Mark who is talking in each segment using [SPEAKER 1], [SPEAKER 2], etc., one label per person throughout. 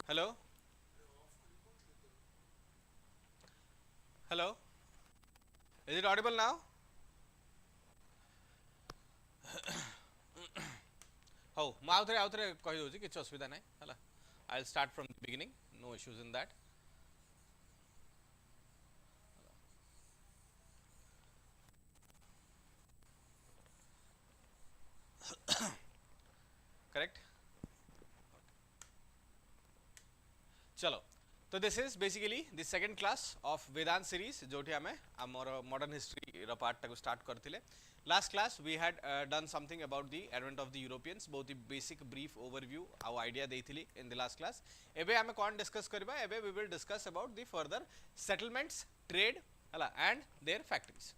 [SPEAKER 1] Hello? Hello? Is it audible now? Oh, ମୁଁ ଆଉଥରେ କହିଦେଉଛି କିଛି ଅସୁବିଧା ନାହିଁ ହେଲା I'll start from the beginning, no issues in that. Correct? चलो तो this is basically the second class of Vedantu series जोठी आमे हमर मॉडर्न हिस्ट्री रो पार्ट टाको स्टार्ट करथिले last class we had done something about the advent of the Europeans बहुत ही बेसिक ब्रीफ ओवरव्यू आउ आइडिया देथिली इन द लास्ट क्लास एबे आमे कोन डिस्कस करबा एबे we will discuss about the further settlements trade हला एंड देयर फैक्टरीज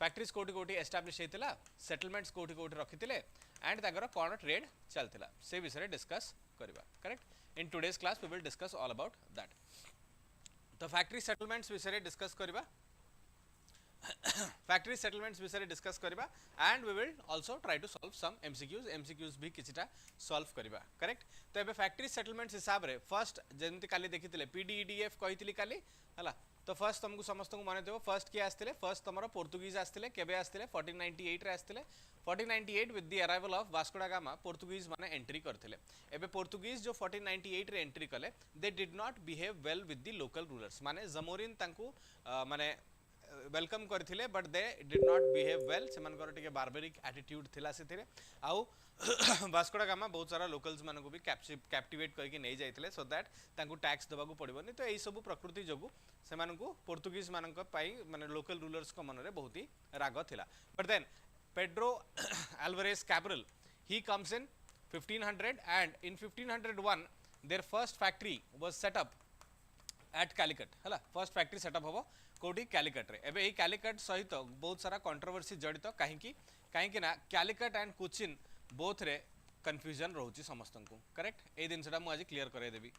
[SPEAKER 1] फैक्टरीज कोटी कोटी एस्टैब्लिश हेतिला सेटलमेंट्स कोटी कोटी रखितिले एंड तागर कोन ट्रेड चलतिला से विषय डिस्कस करबा correct in today's class we will discuss all about that तो factory settlements विषय डिस्कस करबा factory settlements विषय डिस्कस करबा and we will also try to solve some MCQs भी किछटा solve करबा करेक्ट तो एबे factory settlements हिसाब रे फर्स्ट जेंति काली देखितिले PDEDF कहितिली काली हला तो फर्स्ट तुमको समस्त को माने देबो फर्स्ट के आस्तिले फर्स्ट तमरो पोर्तुगीज आस्तिले केबे आस्तिले 1498 रे आस्तिले 1498 with the arrival of Vasco da Gama Portuguese माने एंट्री करथिले एबे पोर्तुगीज जो 1498 रे एंट्री कले दे did not behave well with the local rulers माने जमोरिन तांको माने वेलकम करथिले but they did not behave well से मानकर टिके बार्बरिक एटीट्यूड थिला सेथिरे आउ वास्को दा गामा बहुत सारा लोकल्स माने को भी कैप्टिवेट करके नै जाइथिले सो दैट तांको टैक्स दबाकू पड़िबोनी तो एई सब प्रकृति जोगु से मानकू पोर्तुगीज मानक पाई माने लोकल रूलर्स को मन रे बहुत ही राग थिला but then Pedro Alvarez Cabral he comes in 1500 and in 1501 their first factory was set up at Calicut हला फर्स्ट फैक्ट्री सेटअप होबो कोडी कैलिकट रे एबे एई कैलिकट सहित बहुत सारा कंट्रोवर्सी जड़ित काहेकि ना कैलिकट एंड कोचिन बोथ रे कंफ्यूजन रहउची समस्तन को करेक्ट ए दिन सेटा मु आज क्लियर करे देबी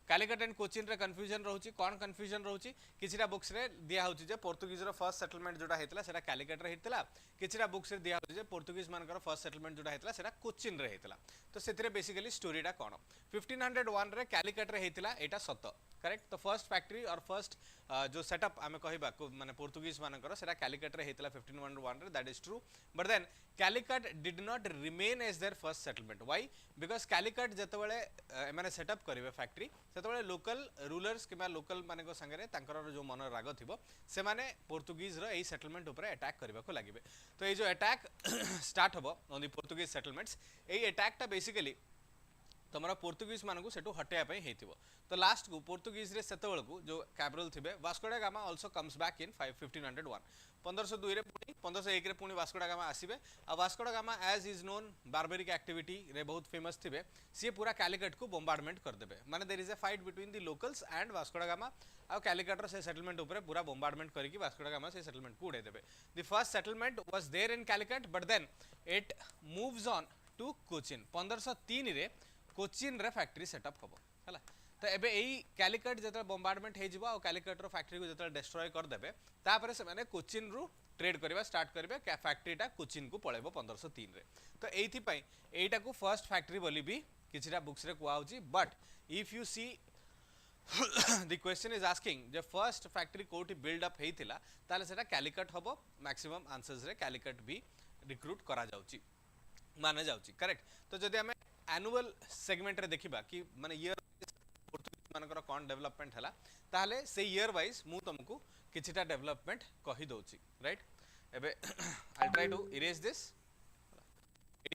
[SPEAKER 1] कैलिकट एंड कोचिन रे कंफ्यूजन रहउची कोन कंफ्यूजन रहउची किछिरा बुक्स रे दिया होची जे पोर्तुगीज रो फर्स्ट सेटलमेंट जोटा हेतला सेटा कैलिकट रे हेतला किछिरा बुक्स रे दिया होची जे पोर्तुगीज मानकर फर्स्ट सेटलमेंट जोटा हेतला सेटा कोचिन रे हेतला तो सेतिरे बेसिकली स्टोरीटा कोन 1501 रे कैलिकट रे हेतला एटा सत करेक्ट तो फर्स्ट फैक्ट्री और फर्स्ट जो सेटअप आमे कहिबा माने पोर्तुगीज मानकर सेटा कैलिकट रे हेतला 1501 रे that is true but then Calicut did not remain as their first settlement why because Calicut जतबेले माने सेटअप करिवे फैक्ट्री सेतबेले लोकल रूलर्स किबा लोकल माने को संगे रे तांकर जो मन राग थिबो से माने पोर्तुगीज रो एई सेटलमेंट ऊपर अटैक करबा को लागिबे तो ए जो अटैक स्टार्ट होबो on the Portuguese settlements AE attack टा बेसिकली तमरा पोर्तुगीज मानकू सेटू हटेया पई हेतिबो तो लास्ट को पोर्तुगीज रे सेतबेल को जो कैब्रल थिबे Vasco da Gama also comes back in 1501 1502 रे पुनी 1501 रे पुनी वास्को डा गामा आसीबे आ Vasco da Gama as is known barbaric activity रे बहुत फेमस थिबे सी पूरा कैलिकट को बॉम्बार्डमेंट कर देबे माने there is a fight between the locals and Vasco da Gama आ कैलिकट रो से सेटलमेंट ऊपर पूरा बॉम्बार्डमेंट करके वास्को डा गामा से सेटलमेंट को उड़े देबे the first settlement was there in Calicut but then it moves on to Cochin 1503 रे कोचिन रे फैक्ट्री सेटअप होबो हला तो एबे एई कैलिकट जतरा बॉम्बार्डमेंट हे जिवो आ कैलिकट रो फैक्ट्री को जतरा डिस्ट्रॉय कर देबे तापरे से माने कोचिन रु ट्रेड करबा स्टार्ट करबे फैक्ट्रीटा कोचिन को पळेबो 1503 रे तो एथि पई एटा को फर्स्ट फैक्ट्री बोली भी किछरा बुक्स रे कुआ होची but if you see the question is asking जे फर्स्ट फैक्ट्री कोठी बिल्ड अप हेतिला ताले सेटा कैलिकट होबो मैक्सिमम आंसर्स रे कैलिकट भी रिक्रूट करा जाउची माने जाउची करेक्ट तो जदि हमें एनुअल सेगमेंट रे देखिबा कि माने ईयर पोर्तुगीज मानकर कोन डेवलपमेंट हला ताले से ईयर वाइज मु तुमको किछटा डेवलपमेंट कहि दोची राइट एबे I try to erase this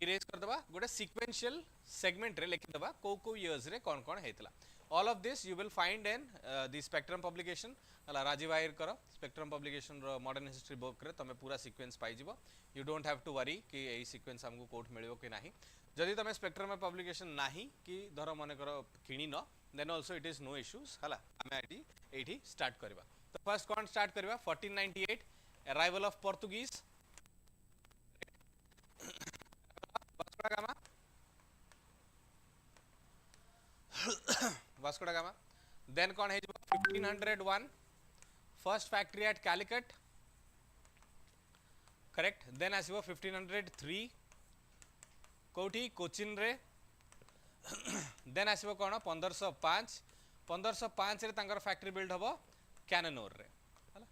[SPEAKER 1] erase कर दबा गोटे सीक्वेंशियल सेगमेंट रे लिखि दबा को इयर्स रे कोन कोन हेतला all of this you will find in the spectrum publication हला राजीव आयर करो स्पेक्ट्रम पब्लिकेशन रो मॉडर्न हिस्ट्री बुक रे तमे पूरा सीक्वेंस पाई जिवो you don't have to worry कि एई सीक्वेंस हमको कोट मिलियो कि नाही जदि तमे स्पेक्ट्रम में पब्लिकेशन नाही कि धर माने करो किनी न then also it is no issues हला हमें एठी स्टार्ट करबा तो फर्स्ट कोन स्टार्ट करबा 1498 arrival of Portuguese Vasco da Gama Vasco da Gama then कोन हे 1501 first factory at Calicut correct then आसीबो 1503 कोठी कोचिन रे देन आसीबो कोन 1505 1505 रे तांकर फैक्ट्री बिल्ड हबो कैननोर रे हला।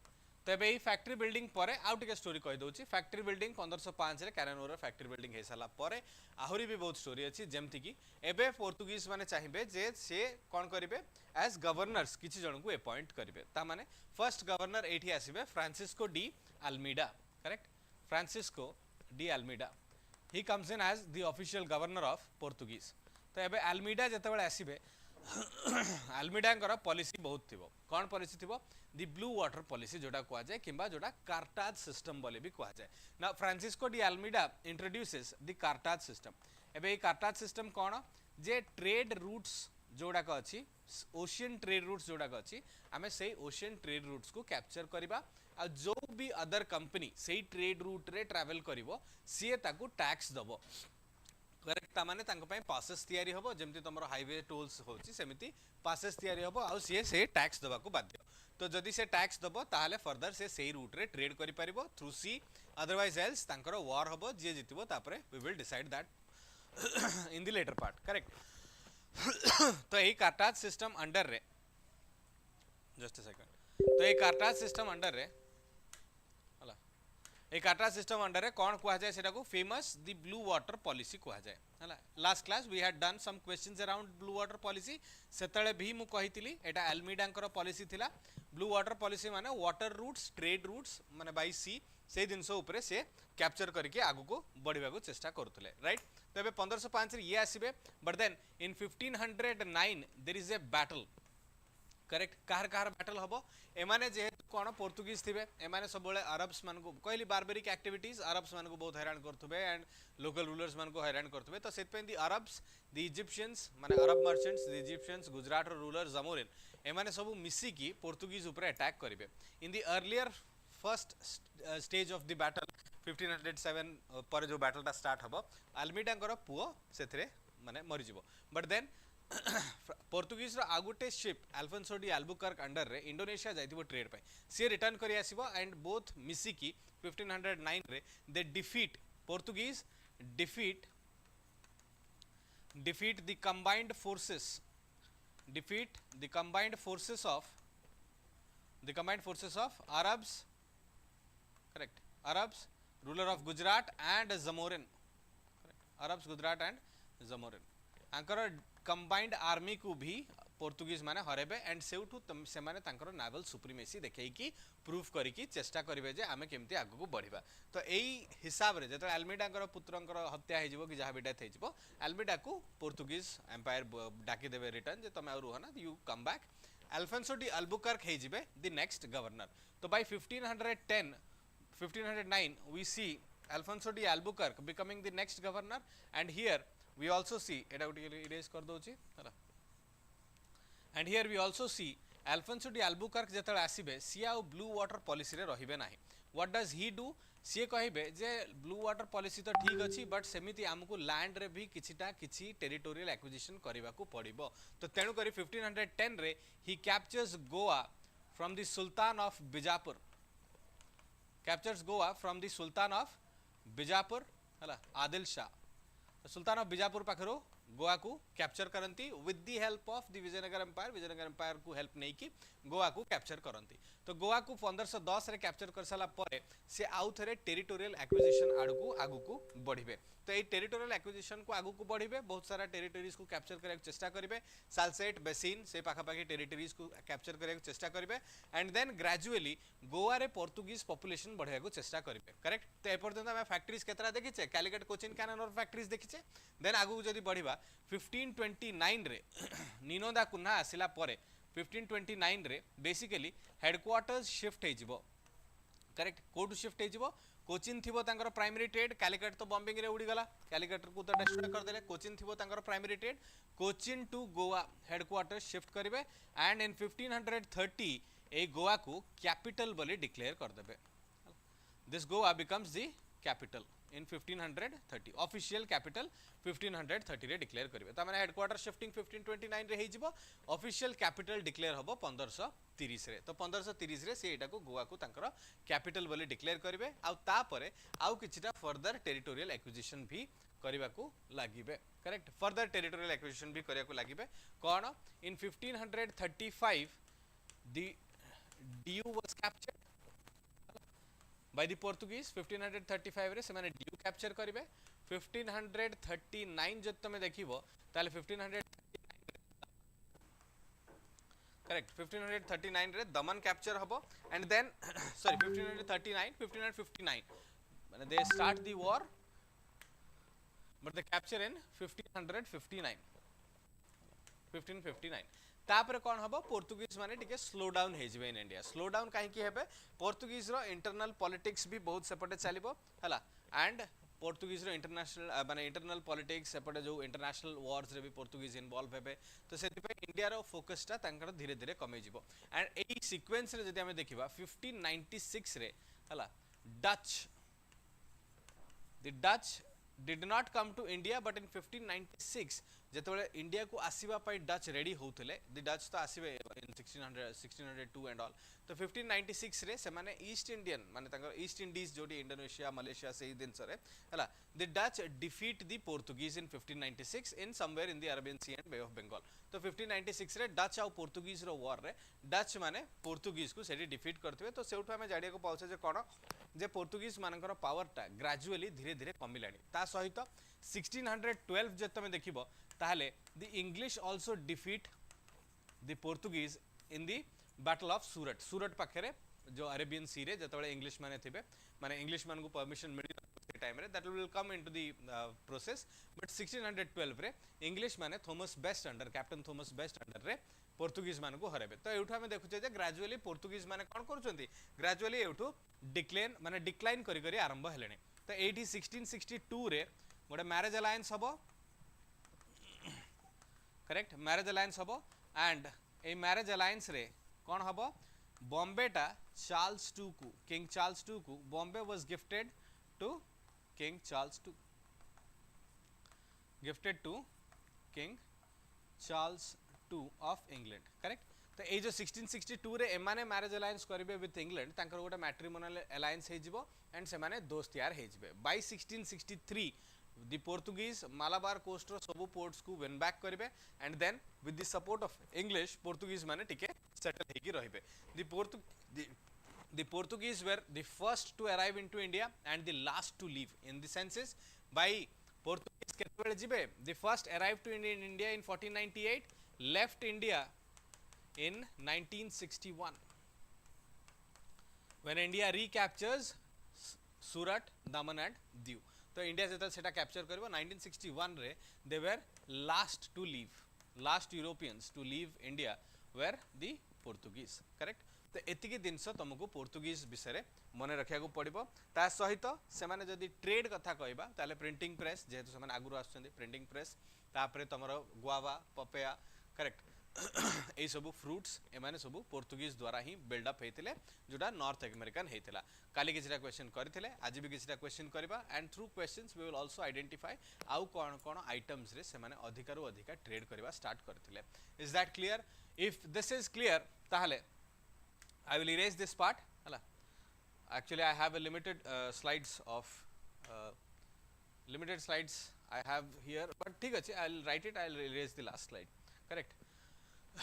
[SPEAKER 1] तो एबे ई फैक्ट्री बिल्डिंग परे आउ टिके स्टोरी कहि दउची। फैक्ट्री बिल्डिंग 1505 रे कैननोर रे फैक्ट्री बिल्डिंग हे साला परे आहुरी भी बहुत स्टोरी अछि जेमति कि एबे पोर्तुगीज माने चाहिबे जे से कोन करिवे एज गवर्नर्स किछि जण को अपॉइंट करिवे। ता माने फर्स्ट गवर्नर एठी आसीबे Francisco de Almeida correct. Francisco de Almeida he comes in as the official governor of Portuguese. तो एबे अल्मीडा जतबेले आसीबे अल्मीडा पॉलिसी बहुत थिबो। कौन पॉलिसी थिबो दी ब्लू वाटर पॉलिसी जोटा कुआ जाए किंबा जोटा कार्टाज सिस्टम बोले भी कुआ जाए ना। फ्रांसिस्को डी अल्मीडा इंट्रोड्यूसेस दी कार्टाज सिस्टम। एबे ये कार्टाज सिस्टम कौन जे ट्रेड रूट्स जोड़ा का अच्छी ओशियन ट्रेड रूट्स जोड़ा का अच्छी आमे से ओशियन ट्रेड रूट्स को कैप्चर करबा आ जो भी अदर कंपनी से ट्रेड रूट रे ट्रैवल करिवो सी ताकू टैक्स दबो करेक्ट। ता माने तांको पय पासेस तयारी हबो जेमति तमरो हाईवे टोल्स होची सेमिति पासेस तयारी हबो आ से टैक्स दबा को बाध्य। तो जदि से टैक्स दबो ताहाले फर्दर से रूट रे ट्रेड करि परिबो थ्रू सी अदरवाइज एल्स तांकर वॉर हबो जे जितिबो तापरे we will decide that in the later part correct. तो यही कार्टाज सिस्टम अंडर रे जस्ट अ सेकंड। तो ये कार्टाज सिस्टम अंडर रे हला ए कार्टाज सिस्टम अंडर रे कौन कुआ जाए सेटा को famous the blue water policy कुआ जाए हला। Last class we had done some questions around blue water policy सेतळे भी मु कहितली एटा अल्मीडांकर पॉलिसी थिला। ब्लू वाटर पॉलिसी माने वाटर रूट्स ट्रेड रूट्स माने बाय सी से दिन ऊपर से कैप्चर करके आगु को बढ़िबा को चेष्टा करथले राइट। तो एबे 1505 रे ये आसीबे but then in 1509 there is a battle correct. कार कार बैटल हबो एमाने जेहेतु कोन पोर्तुगीज थिबे एमाने सबले अरब्स मान को कहली बारबेरिक एक्टिविटीज अरब्स मान को बहुत हैरान करथुबे एंड लोकल रूलर्स मान को हैरान करथुबे। तो सेत पे दी अरब्स द इजिप्शियंस माने Arab merchants the Egyptians Gujarat रो रूलर जमोरिन एमाने सब मिसी की पोर्तुगीज ऊपर अटैक करिवे। In the earlier first stage of the battle 1507 पर जो बैटल ता स्टार्ट हबो अल्मीडांकर पुओ सेथरे माने मरि जिवो। बट देन पोर्तुगीज रो आगुटे ship Alfonso de Albuquerque under रे इंडोनेशिया जाइतिबो ट्रेड पे से रिटर्न करि आसीबो एंड बोथ मिसिकी 1509 रे they defeat Portuguese defeat the combined forces of Arabs correct Arabs ruler of Gujarat and Zamorin Arabs Gujarat and Zamorin आंकर कंबाइंड आर्मी को भी पोर्तुगीज माने हरेबे एंड सेउठु से माने तांकर नावल सुप्रीमेसी देखै कि प्रूफ करी कि चेष्टा करिवे जे आमे केमती आगु को बढ़िबा। तो एई हिसाब रे जत अल्मीडांकर पुत्रंकर हत्या हे जिवो कि जहा भी डेथ हे जिवो अल्मीडा को पोर्तुगीज एम्पायर डाकी देबे रिटर्न जे तमे और ना you come back Alfonso de Albuquerque हे जिबे द नेक्स्ट गवर्नर। तो by 1509 we see Alfonso de Albuquerque becoming the next governor and here we also see eta erase कर दोची हला and here we also see Alfonso de Albuquerque जेतले आसीबे सिया blue water policy रे रहिबे नाही। What does he do सी कहिबे जे ब्लू वाटर पॉलिसी तो ठीक अछि बट सेमिति हमकु लैंड रे भी किछिटा किछि टेरिटोरियल एक्विजिशन करबा को पड़िबो। तो तेनु करी 1510 रे he captures Goa from the Sultan of Bijapur captures Goa from the Sultan of Bijapur हला आदिल शाह। सुल्तान ऑफ बिजापुर पाखरो गोवा को कैप्चर करंती with the help of the Vijayanagara empire को हेल्प नहीं कि गोवा को कैप्चर करंती। तो गोवा को 1510 रे कैप्चर कर साला परे से आउ थरे टेरिटोरियल एक्विजिशन आगु को बढ़िबे। तो ए टेरिटोरियल एक्विजिशन को आगु को बढ़िबे बहुत सारा टेरिटोरीज को कैप्चर करे चेष्टा करिवे सालसेट बेसिन से पाखापाखी टेरिटोरीज को कैप्चर करे चेष्टा करिवे एंड देन ग्रेजुअली गोवा रे पोर्तुगीज पॉपुलेशन बढ़ाया को चेष्टा करिवे करेक्ट। तो ए पर्यंत हम फैक्ट्रीज केतरा देखिछे कैलिकट कोचिन कैनन और फैक्ट्रीज देखिछे देन आगु जदी बढ़िबा 1529 रे निनोदा कुन्हा आसिला परे 1529 रे बेसिकली हेडक्वार्टर्स शिफ्ट हे जिवो करेक्ट कोटू शिफ्ट हे जिवो कोचिन थिबो तांकर प्राइमरी ट्रेड कैलिकट तो बॉम्बिंग रे उड़ी गला कैलिकट को तो डिस्ट्रॉय कर देले कोचिन थिबो तांकर primary trade Cochin to Goa headquarters shift करिवे एंड इन 1530 ए गोवा को कैपिटल बोली डिक्लेयर कर देबे। This Goa becomes the capital in 1530 official capital 1530 रे डिक्लेयर करिवे त माने हेडक्वार्टर शिफ्टिंग 1529 रे हेजिबो ऑफिशियल कैपिटल डिक्लेयर हबो 1530 रे तो 1530 रे से एटा को गोवा को तांकर कैपिटल बोली डिक्लेयर करिवे आ ता परे आउ किछिटा फर्दर टेरिटोरियल एक्विजिशन भी करबा को लागिबे करेक्ट फर्दर टेरिटोरियल एक्विजिशन भी करबा को लागिबे कोन इन 1535 the DU was captured by the Portuguese 1535 रे से माने DU कैप्चर करिवे 1539 जब तमे देखिबो ताले 1539 करेक्ट 1539 रे दमन कैप्चर हबो एंड देन सॉरी 1539 माने they start the war but the capture in 1559 तापर कौन हम पोर्तुगीज माने टिके स्लो डाउन हेजिबे इन इंडिया स्लो डाउन काहे कि हेबे पोर्तुगीज रो इंटरनल पॉलिटिक्स भी बहुत सेपटे चलिबो हला एंड पोर्तुगीज रो इंटरनेशनल माने इंटरनल पॉलिटिक्स सेपटे जो इंटरनेशनल वॉर्स रे भी पोर्तुगीज इन्वॉल्व हेबे तो सेति पे इंडिया रो फोकस ता तांकर धीरे धीरे कमे जिवो एंड एई सीक्वेंस रे जदि हमें देखिबा 1596 रे हला the Dutch did not come to India but in 1596 जेतबेले इंडिया को आसीबा पई डच रेडी होउतले द डच तो आसीबे इन 1602 एंड ऑल तो 1596 रे से माने ईस्ट इंडियन माने तांकर ईस्ट इंडीज जोडी इंडोनेशिया मलेशिया से ही दिन सरे हला the Dutch defeat the Portuguese in 1596 in somewhere in the Arabian Sea and Bay of Bengal तो 1596 रे डच आ पोर्तुगीज रो वॉर रे डच माने पोर्तुगीज को सेडी डिफीट करथिबे तो सेउठा हमें जाडिया को पाउछे जे कोन जे पोर्तुगीज मानकर पावर टा ग्रेजुअली धीरे धीरे कमिलानी ता सहित 1612 जे तमे देखिबो ताहले the English also defeat the Portuguese in the battle of Surat पाखरे जो अरेबियन सी रे जतबेले इंग्लिश माने थिबे माने इंग्लिश मान को परमिशन मिली से टाइम रे that will come into the process but 1612 रे इंग्लिश माने Thomas best under captain Thomas best under रे पोर्तुगीज मान को हरेबे तो एठु हमें देखुचे जे ग्रेजुअली पोर्तुगीज माने कोन करूचंती ग्रेजुअली एठु डिक्लाइन करी करी आरंभ हेलेनी तो एठी 1662 रे गोटे मैरिज अलायंस हबो करेक्ट मैरिज अलायंस हबो एंड ए मैरिज अलायंस रे कोन हबो बॉम्बे टा चार्ल्स टू को किंग चार्ल्स टू को Bombay was gifted to king Charles two king Charles two of England correct तो ए जो 1662 रे एमाने मैरिज अलायंस करिवे विथ इंग्लैंड तांकर गोटा मैट्रिमोनियल अलायंस हे जिवो एंड से माने दोस्त यार हे जिवे by 1663 the Portuguese Malabar coast रो सबु पोर्ट्स को विन बैक करिवे and then with the support of English Portuguese माने टिके सेटल हेकी रहिबे the Portuguese were the first to arrive into India and the last to leave in the census by Portuguese केतबेले जिबे the first arrived to India in 1498 left India in 1961 when India recaptures Surat, Daman and Diu तो India जेता सेटा कैप्चर करबो 1961 रे they were last Europeans to leave India were the Portuguese correct तो एतिकी दिनस तुमको पोर्तुगीज विषय मन रखा पड़ो ता सहित से माने जदि ट्रेड कथा कहबा ताले प्रिंटिंग प्रेस जेहेतु से माने आगुर आछन प्रिंटिंग प्रेस तापरे तमरो गुआवा पपेया करेक्ट ए सब फ्रूट्स एमाने सब पोर्तुगीज द्वारा ही बिल्डअप होते जोटा नॉर्थ अमेरिकन होता काली किसी क्वेश्चन करते आज भी किसी क्वेश्चन करवा and through questions we will also identify आउ कौन कौन आइटम्स रे से माने अधिकारु अधिका ट्रेड करवा स्टार्ट करते is that clear if this is clear ताहले I will erase this part हला actually I have a limited slides I have here but ठीक अच्छे I will write it I will erase the last slide correct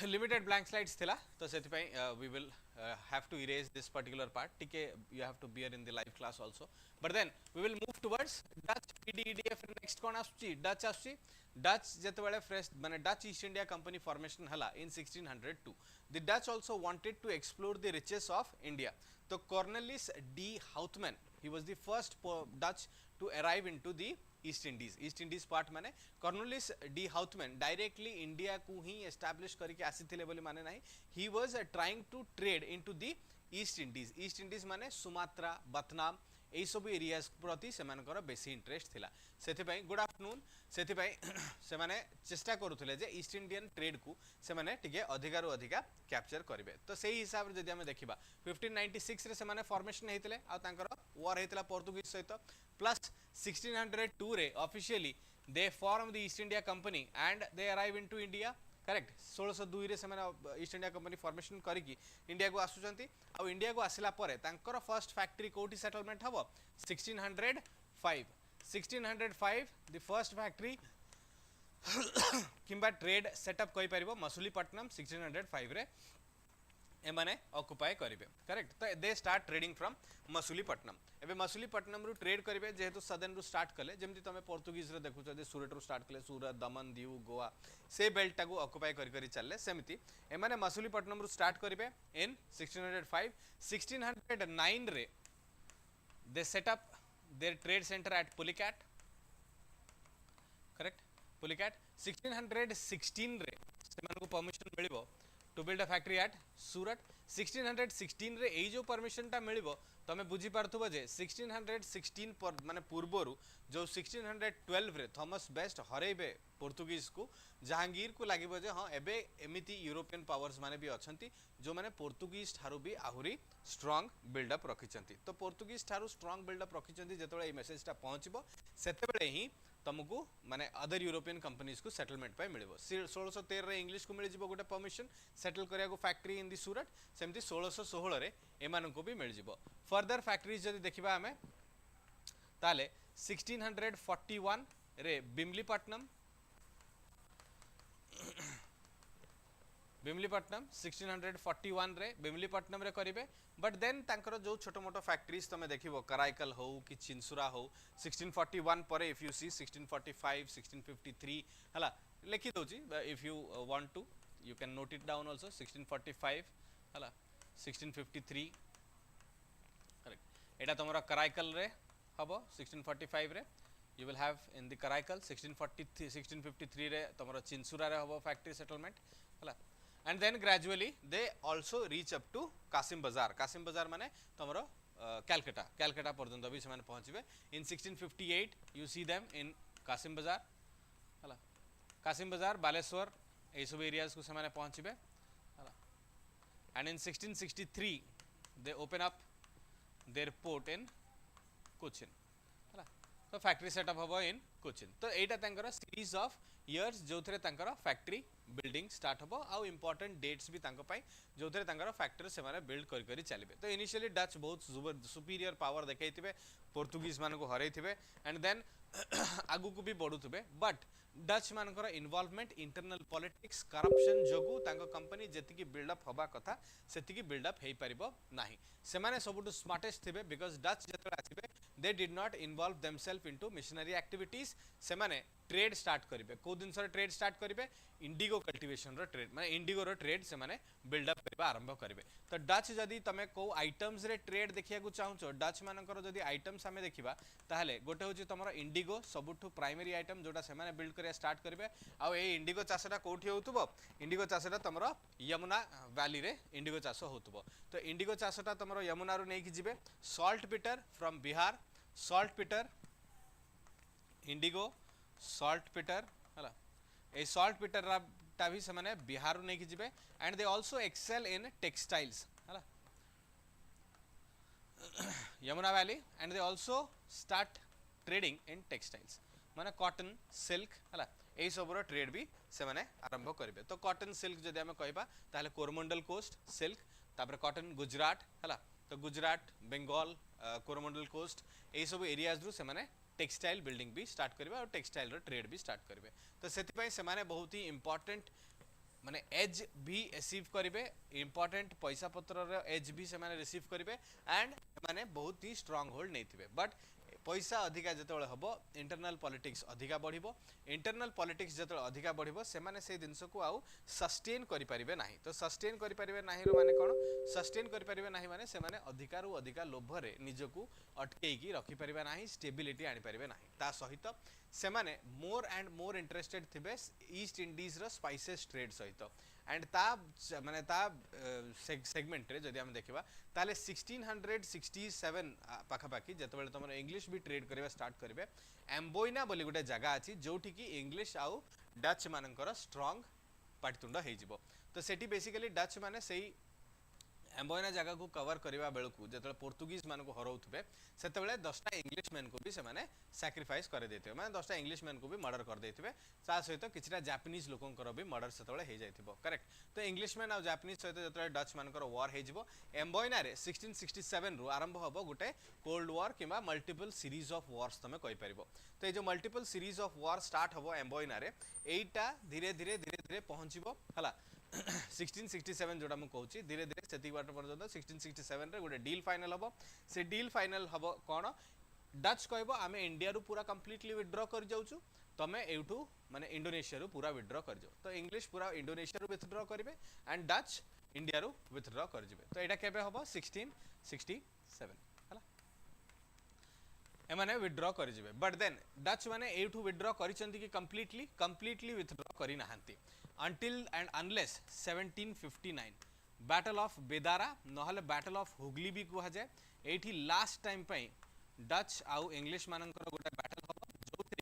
[SPEAKER 1] limited blank slides thila to seti pai we will have to erase this particular part tike you have to bear in the live class also but then we will move towards Dutch PDEDF next kon aschi Dutch jetebale fresh mane Dutch East India Company formation hala in 1602 the Dutch also wanted to explore the riches of India so Cornelis de Houtman he was the first Dutch to arrive into the East Indies part माने Cornelis de Houtman directly India को ही establish करके आसीथिले बोली माने नाही he was trying to trade into the East Indies माने Sumatra बतनाम ए सब एरियाज प्रति से मानकर बेसी इंटरेस्ट थिला सेति पई गुड आफ्टरनून सेति पई से माने चेष्टा करूथले जे ईस्ट इंडियन ट्रेड को से माने टिके अधिकारु अधिका कैप्चर करिवे तो सेही हिसाब रे जदि हम देखिबा 1596 रे से माने फॉर्मेशन हेतिले आ तांकर वॉर हेतिला पोर्तुगीज सहित plus 1602 रे officially they form the east India company and they arrive into India correct 1602 रे से ईस्ट इंडिया कंपनी फॉर्मेशन करिकी इंडिया को आसुचंती आ इंडिया को आसिला परे तांकर फर्स्ट फैक्ट्री कोठी सेटलमेंट हबो 1605 द फर्स्ट फैक्ट्री किंबा ट्रेड सेटअप कहि परिबो मसूलीपट्टनम 1605 रे एमाने ऑक्युपाई करिवे करेक्ट तो they start trading from Masulipatnam एबे मसूलीपट्टनम रु ट्रेड करिवे जेहेतु सदर्न रु स्टार्ट कले जेमति तमे पोर्तुगीज रे देखुछ जे सूरत रु स्टार्ट कले सूरत दमन दीव गोवा से बेल्ट टाको ऑक्युपाई करि करि चलले सेमिति एमाने मसूलीपट्टनम रु स्टार्ट करिवे इन 1605 1609 रे they set up their trade center at Pulicat correct Pulicat 1616 रे सेमानको परमिशन मिलिबो to build a factory at Surat 1616 रे एई जो परमिशन टा मिलिबो तमे बुझी पारथुबो जे 1616 पर माने पूर्वरु जो 1612 रे थॉमस बेस्ट हरेबे पोर्तुगीज को जहांगीर को लागिबो जे हां एबे एमिति यूरोपियन पावर्स माने भी अछंती जो माने पोर्तुगीज थारु भी आहुरी स्ट्रांग बिल्ड अप रखिचंती तो पोर्तुगीज थारु स्ट्रांग बिल्ड अप रखिचंती जेतोळे ए मेसेज टा पहुंचबो सेतेबेले ही तुमको माने अदर यूरोपियन कंपनीज को सेटलमेंट पे मिलिबो 1613 रे इंग्लिश को मिल जिवो गोटे परमिशन सेटल करिया को फैक्ट्री इन दी सूरत सेमती 1616 रे एमान को भी मिल जिवो फर्दर फैक्ट्रीज जदि देखिबा हमें ताले 1641 रे बिमलीपट्टनम 1641 रे बिमलीपट्टनम रे करिवे बट देन तांकर जो छोटो मोटो फैक्ट्रीज तमे देखिबो कराइकल हो कि चिंसुरा हो 1641 परे इफ यू सी 1645 1653 हला लिखि दोची if you want to you can note it down also 1645 हला 1653 करेक्ट एटा तमरा कराइकल रे हबो 1645 रे you will have in the Karaikal 1653 रे तमरा चिंसुरा रे हबो फैक्ट्री सेटलमेंट हला and then gradually they also reach up to Kasimbazar माने तमरो कलकत्ता पर्यंत भी से पहुंचबे in 1658 you see them in Qasim बाजार हला कासिम बाजार बालेश्वर ए सब एरियाज को से पहुंचबे हला and in 1663 they open up their port in Cochin हला तो फैक्ट्री सेटअप हबो इन कोचिन तो एटा तांकर सीरीज ऑफ इयर्स जो थरे तांकर फैक्ट्री बिल्डिंग स्टार्ट हबो आ इंपोर्टेंट डेट्स भी तांको पाई जो थरे तांकर फैक्ट्री से माने बिल्ड करि करि चलिबे तो इनिशियली डच बहुत सुपीरियर पावर देखैतिबे पोर्तुगीज मान को हरैतिबे एंड देन आगु को भी बढ़ुतबे बट डच मानकर इन्वॉल्वमेंट इंटरनल पॉलिटिक्स करप्शन जोगु तांको कंपनी जेतिकी बिल्ड अप हबा कथा सेतिकी बिल्ड अप हेई परिबो नाही से माने सबुटु स्मार्टेस्ट थिबे बिकॉज़ डच जेतरा आसीबे they did not involve themselves into missionary activities से माने ट्रेड स्टार्ट करिवे को दिन सर ट्रेड स्टार्ट करिवे इंडिगो कल्टीवेशन रो ट्रेड माने इंडिगो रो ट्रेड से माने बिल्ड अप करबा आरंभ करिवे तो डच जदी तमे को आइटम्स रे ट्रेड देखिया को चाहूचो डच मानकर जदी आइटम्स हमें देखिबा ताहले गोटे होची तमरो इंडिगो सबुठु प्राइमरी आइटम जोटा से माने बिल्ड करिया स्टार्ट करिवे आ ए इंडिगो चासटा कोठी होतबो इंडिगो चासटा तमरो यमुना वैली रे इंडिगो चासो होतबो तो इंडिगो चासटा तमरो यमुना रो नै कि जिवे saltpetre from Bihar saltpetre indigo saltpetre हला ए सॉल्ट पीटर टा भी से माने बिहार रो नै कि जिवे and they also excel in textiles हला Yamuna valley and they also start trading in textiles माने कॉटन सिल्क हला ए सब रो ट्रेड भी से माने आरंभ करिवे तो कॉटन सिल्क जदि हम कहबा ताले कोरमंडल कोस्ट सिल्क तापर कॉटन गुजरात हला तो गुजरात बंगाल कोरमंडल कोस्ट ए सब एरियाज रु से माने टेक्सटाइल बिल्डिंग भी स्टार्ट करिवे और टेक्सटाइल रो ट्रेड भी स्टार्ट करिवे तो सेति पई से माने बहुत ही इंपोर्टेंट माने एज भी रिसीव करिवे इंपोर्टेंट पैसा पत्र रो एज भी से माने रिसीव करिवे एंड माने बहुत ही स्ट्रांग होल्ड नैथिबे बट पैसा अधिका जतोळे हबो इंटरनल पॉलिटिक्स अधिका बढ़िबो इंटरनल पॉलिटिक्स जतोळे अधिका बढ़िबो से माने से दिनस को आउ सस्टेन करि परिबे नाही तो सस्टेन करि परिबे नाही रो माने कोन सस्टेन करि परिबे नाही माने से माने अधिकार रो अधिका लोभ रे निजको अटकेई की रखि परिबे नाही स्टेबिलिटी आनि परिबे नाही ता सहित से माने मोर एंड मोर इंटरेस्टेड थिबे ईस्ट इंडीज रो स्पाइसेस ट्रेड सहित एंड ता माने ता सेगमेंट रे जदि हम देखिबा ताले 1667 पाखा पाखी जतबेले तमरो इंग्लिश भी ट्रेड करबा स्टार्ट करबे एम्बोइना बोली गोटे जगह अछि जोठी की इंग्लिश आउ डच मानकर स्ट्रांग पाटितुंड हे जिवो तो सेठी बेसिकली डच माने सेही एम्बोइना जगह को कवर करने बेलू जो पोर्तुगीज मान को हराउे से 10टा इंग्लिश मैन को भी से सैक्रिफाइस कर देते मैंने 10टा इंग्लिश मैन को भी मर्डर कर देते सहित किसी जापानीज लोकंर भी मर्डर से करेक्ट तो इंग्लिश मैन और जापानीज सहित जो डच मानकर वार हो एम्बोइना 1667 रु आरंभ हम गोटे कोल्ड वार कि मल्टीपल सीरीज ऑफ वार्स तुम कहीपर तो ये जो multiple series of war start हम एम्बोइना एटा धीरे धीरे धीरे धीरे पहुँचो है 1667 जोड़ा मुझे कहूँ धीरे धीरे से बाट पर्यटन 1667 रे गोटे डील फाइनल हम से डील फाइनल हम कौन डच कह आम इंडिया रू पूरा कंप्लीटली विथड्र कर जाऊँ तमें एठू माने इंडोनेशिया रू पूरा विथड्र कर जाओ तो इंग्लिश पूरा इंडोनेशिया रू विथड्र करेंगे एंड डच इंडिया रू विथड्र कर तो यहाँ केबे हम 1667 है एमाने विथड्र करेंगे बट देन डच माने एठू विथड्र करिसेंती कि कंप्लीटली विथड्र करि नाहंती until and unless 1759 battle of Bedara नहले बैटल ऑफ हुगली भी कहा जाए एठी लास्ट टाइम पे डच आउ इंग्लिश मानकर गोटे बैटल हम जो कि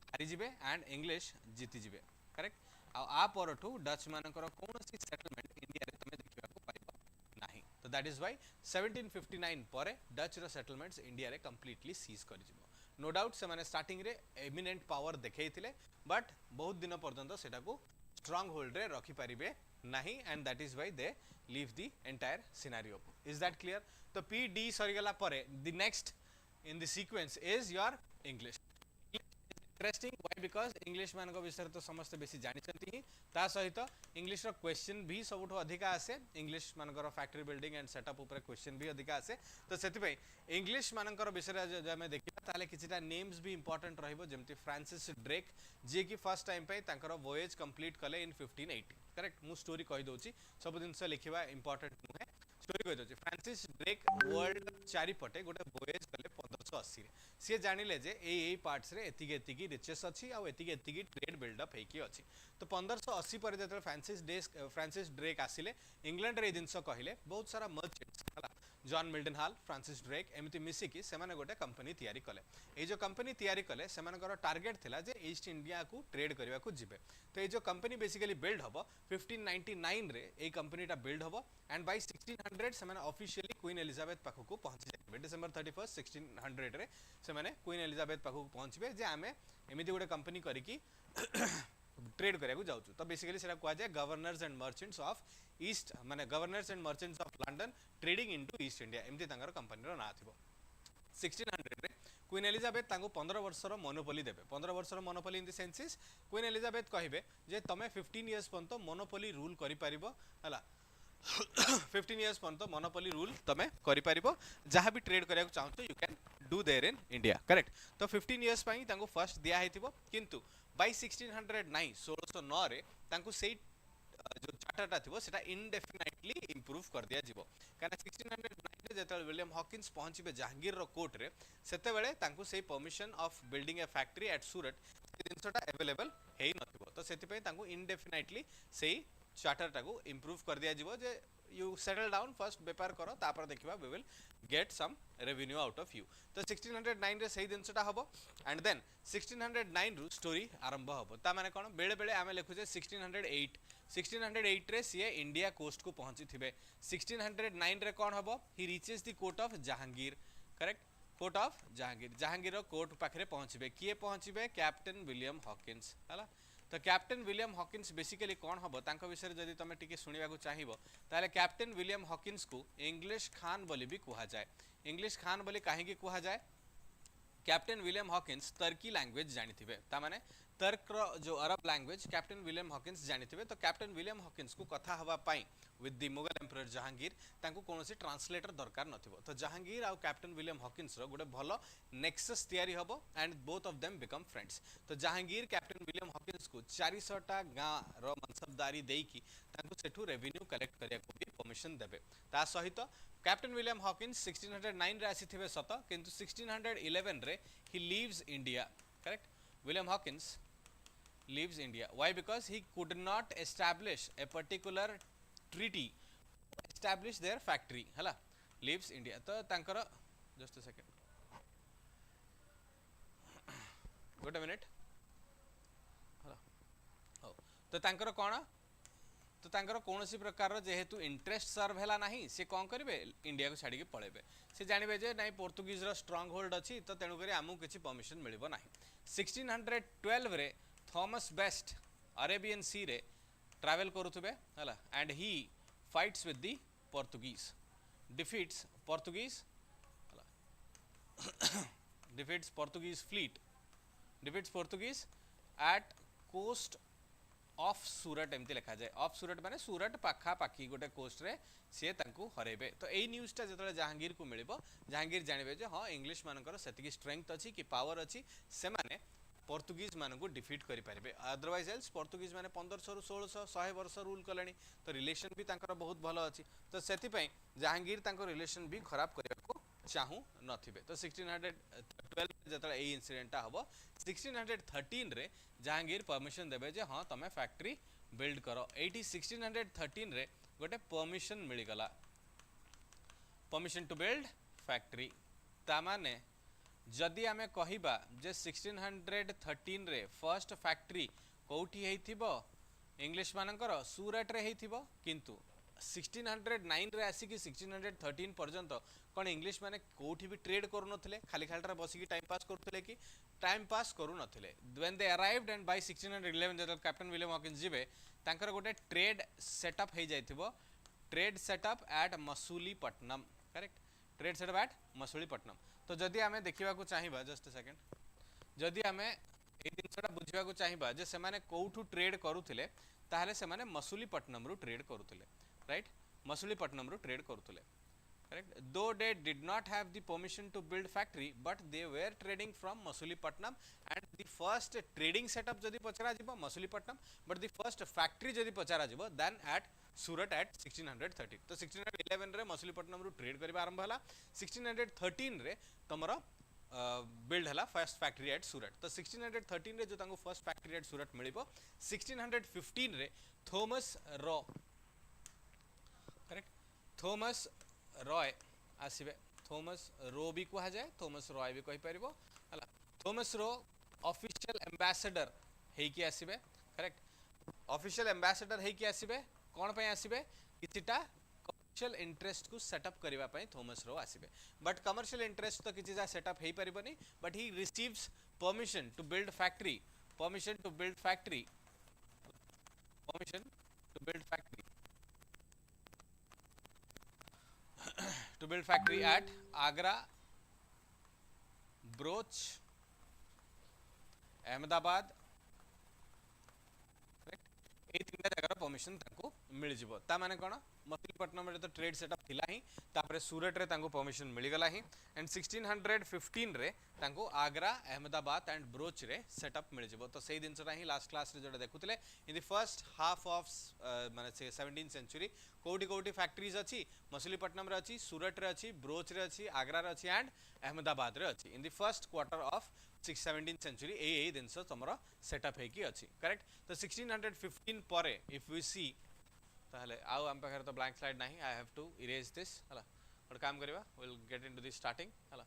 [SPEAKER 1] हारी जिवे एंड इंग्लिश जीति जिवे करेक्ट आ परठू डच मानकर कोनोसी सेटलमेंट इंडिया रे तमे देखिबा को पाइबो नाही तो दैट इज व्हाई 1759 परे डच रो सेटलमेंट्स इंडिया रे कंप्लीटली सीज कर जिवो नो डाउट से माने स्टार्टिंग रे एमिनेंट पावर देखैथिले बट बहुत दिन पर्यंत सेटा को स्ट्रांग होल्ड रे रखी परिबे नहीं and that is why they leave the entire scenario is that clear तो पी डी सरी गला परे the next in the sequence is your English interesting why because English मान विषय तो समस्त बेसी जानी ता सहित इंग्लिश रो क्वेश्चन भी सबुठ अधिका आसे इंग्लिश मानकर फैक्ट्री बिल्डिंग एंड सेटअप ऊपर क्वेश्चन भी अधिका आसे तो से इंग्लिश मानकर विषय जो आम देखा ताले किछिटा नेम्स भी इंपोर्टेंट रहिबो जेमति फ्रांसिस ड्रेक जे कि फर्स्ट टाइम पे तांकर वोयेज कंप्लीट कले इन 1580 करेक्ट मु स्टोरी कहि दोची सब जिनस लिखिबा इंपोर्टेंट नुहे स्टोरी कहि दोची फ्रांसिस ड्रेक वर्ल्ड चारिपटे गोटे वोयेज कले 1580 सी जानिले जे एई पार्ट्स रे एतिकी रिचेस अछि आ एतिकी ट्रेड बिल्डअप हेकी अछि तो 1580 पर जत फ्रांसिस ड्रेक आसिले इंग्लैंड रे जिनस कहिले बहुत सारा मर्चेंट्स हला John Milton hall Francis Drake एमती मिसिकी सेमाने गोटे कंपनी तैयारी कले ए जो कंपनी तैयारी कले सेमानकर टार्गेट थिला जे ईस्ट इंडिया को ट्रेड करबा को जिबे तो ए जो कंपनी बेसिकली बिल्ड हबो 1599 रे ए कंपनीटा बिल्ड हबो एंड बाय 1600 सेमाने ऑफिशियली क्वीन एलिजाबेथ पाखो को पहुंच जाबे डिसेंबर 31 1600 रे सेमाने क्वीन एलिजाबेथ पाखो को पहुंचबे जे आमे एमिति गोटे कंपनी करिकी ट्रेड करिया जाऊँ तो बेसिकली सेटा कहा जाए governors and merchants of east माने governors and merchants of London trading into East India एमती तांकर कंपनी रो ना थिबो 1600 रे क्वीन एलिजाबेथ तांको 15 वर्षर मोनोपोली देबे 15 वर्षर monopoly in the senses queen Elizabeth कहिबे जे तमे 15 इयर्स पर्यंत मोनोपोली रूल करि परिबो हला 15 इयर्स पर्यंत मोनोपोली रूल तमे करि परिबो जहां भी ट्रेड करिया चाहतो you can do there in India correct तो 15 इयर्स पई तांको फर्स्ट दिया हेतिबो किंतु बाय 1609 रे तांको सेई जो चार्टरटा थिबो सेटा इनडेफिनाइटली इंप्रूव कर दिया जिवो काना 1609 रे जेतल विलियम हॉकिंस पहुंचबे जहांगीर रो कोर्ट रे सेते बेले तांको सेई permission of building a factory at Surat जिनसटा अवेलेबल हेई नथिबो तो सेति पे तांको इनडेफिनाइटली सेई चार्टरटा को इंप्रूव कर दिया जिवो जे यू सेटल डाउन फर्स्ट बेपार करो तापर देखिबा we will get some revenue out of you तो 1609 रे सही दिनसटा हबो एंड देन 1609 रु स्टोरी आरंभ हबो ता माने कोन बेले बेले आमे लिखु जे 1608 रे सीए इंडिया कोस्ट को पहुंची थिबे 1609 रे कोन हबो he reaches the court of Jahangir correct court of Jahangir रो कोर्ट पाखरे पहुंचबे किए पहुंचबे कैप्टन विलियम हॉकिंस हला तो कैप्टन विलियम हॉकिंस बेसिकली कौन हम तांको विषय जदि तुम टिके सुनिबा चाहिए ताले कैप्टन विलियम हॉकिंस को इंग्लिश खान बोली भी कहा जाए इंग्लिश खान बोली कहीं कहा जाए captain William Hawkins Turkey language जानिथिबे ता माने तर्क जो Arab language captain William Hawkins जानिथिबे तो कैप्टन विलियम हॉकिंस को कथा हवा पाई with the Mughal emperor Jahangir तांको कोनोसी ट्रांसलेटर दरकार नथिबो तो जहांगीर आ कैप्टन विलियम हॉकिंस रो गोटे भलो नेक्सस तयारी हबो and both of them become friends तो जहांगीर कैप्टन विलियम हॉकिंस को 400टा गाँ रो मनसबदारी देकी तांको सेठू रेवेन्यू कलेक्ट करिया को भी परमिशन देबे ता सहित कैप्टन विलियम हॉकिंस 1609 रे आसीथिबे सत किंतु 1611 रे he leaves India correct William Hawkins leaves India. Why? Because he could not establish a particular treaty to establish their factory. Hala, leaves India. तो तांकर just a second. Wait a minute. hala oh तो तांकर कौन तो तांकर कौनसी प्रकार जेहेतु इंटरेस्ट सर्व है ना सी कौन करेंगे इंडिया को छाड़ी पड़े से जानवे जे ना पोर्तुगीज स्ट्रंग होल्ड अच्छी तो तेणुक आमको किसी परमिशन मिल ना 1612 रे थॉमस बेस्ट अरेबियन सी रे ट्रैवल करुवे है and he fights with the Portuguese defeats Portuguese defeats Portuguese fleet defeats Portuguese at coast of सूरत एमती लिखा जाए ऑफ सूरत माने सूरत पाखा पाखी गोटे कोस्ट रे सी तांकू हरेबे तो एई न्यूज़टा जतले जहांगीर को मिलिबो जहांगीर जानबे जे हां इंग्लिश मानकर सेतिकी स्ट्रेंथ अछि कि पावर अछि से माने पोर्तुगीज मानकू डिफीट करि पारिबे अदरवाइज एल्स पोर्तुगीज माने 1500 रु 1600 100 वर्ष रूल कलेनी तो रिलेशन भी तांकर बहुत भलो अछि तो सेति पई जहांगीर तांको रिलेशन भी खराब करिया को चाहू नथिबे तो 1612 जतले ए इंसिडेंटा हबो 1613 रे जहांगीर परमिशन देबे जे हां तमे फैक्ट्री बिल्ड करो एटी 1613 रे गोटे परमिशन मिली गला परमिशन टू बिल्ड फैक्ट्री ता माने जदि आमे कहिबा जे 1613 रे फर्स्ट फैक्ट्री कोठी हेथिबो इंग्लिश मानकर सूरत रे हेथिबो किंतु 1609 रे आसी कि 1613 पर्यंत कौन इंग्लिश माने कोठी भी ट्रेड करू नथिले खाली खालटा बसिकी टाइम पास करथले कि टाइम पास करू नथिले when they arrived and by 1611 जब कैप्टन विलियम हॉकिंस जिबे तांकर गोटे ट्रेड सेटअप हे जाइथिबो trade setup at Masulipatnam correct trade setup at Masulipatnam तो जदि आमे देखिबा को चाहिबा जस्ट अ सेकंड जदि आमे ए दिनसटा बुझिबा को चाहिबा जे से माने कोठू ट्रेड करूथिले ताहले से माने मसूलीपट्टनम रु ट्रेड करूथिले राइट मसूलीपट्टनम रु trade करूथिले correct though they did not have the permission to build factory but they were trading from Masulipattnam and the first trading setup jodi pachara jibo Masulipattnam but the first factory jodi pachara jibo then at Surat at 1613 तो 1611 रे Masulipattnam रु trade करबा आरंभ हला 1613 रे तमरो build हला first factory at Surat तो 1613 रे जो तांको फर्स्ट फैक्ट्री एट सूरत मिलिबो 1615 रे Thomas Roe correct Thomas Roy आसीबे थॉमस रो भी कहा जाए थॉमस रॉय भी कहि परिबो हला थॉमस रो ऑफिशियल एम्बेसडर हे कि आसीबे करेक्ट ऑफिशियल एम्बेसडर हे कि आसीबे कोन पय आसीबे किछिटा कमर्शियल इंटरेस्ट को सेटअप करबा पय थॉमस रो आसीबे बट कमर्शियल इंटरेस्ट तो किछि जा सेटअप हे परिबनी but he receives permission to build factory permission to build factory permission to build factory at Agra, Broch, Ahmedabad. ए तीन जगह परमिशन ताको मिल जिवो ता माने कोन मसूलीपट्टनम रे तो ट्रेड सेटअप थिला ही तापरे सूरत रे ताको परमिशन मिल गला ही एंड 1615 रे ताको आगरा अहमदाबाद एंड ब्रोच रे सेटअप मिल जिवो तो सेही दिनसटा ही लास्ट क्लास रे जोडा देखुतले in the first half of माने 17th सेंचुरी कोठी कोठी फैक्ट्रीज अछि मसूलीपट्टनम रे अछि सूरत रे अछि ब्रोच रे अछि आगरा रे अछि एंड अहमदाबाद रे अछि in the first quarter of 17th century ए दिन तमरा सेटअप है कि अच्छी करेक्ट तो 1615 पर इफ वी सी ताहले आउ हम पाखर तो ब्लैंक स्लाइड नहीं I have to erase this हला और काम करबा will get into the starting हला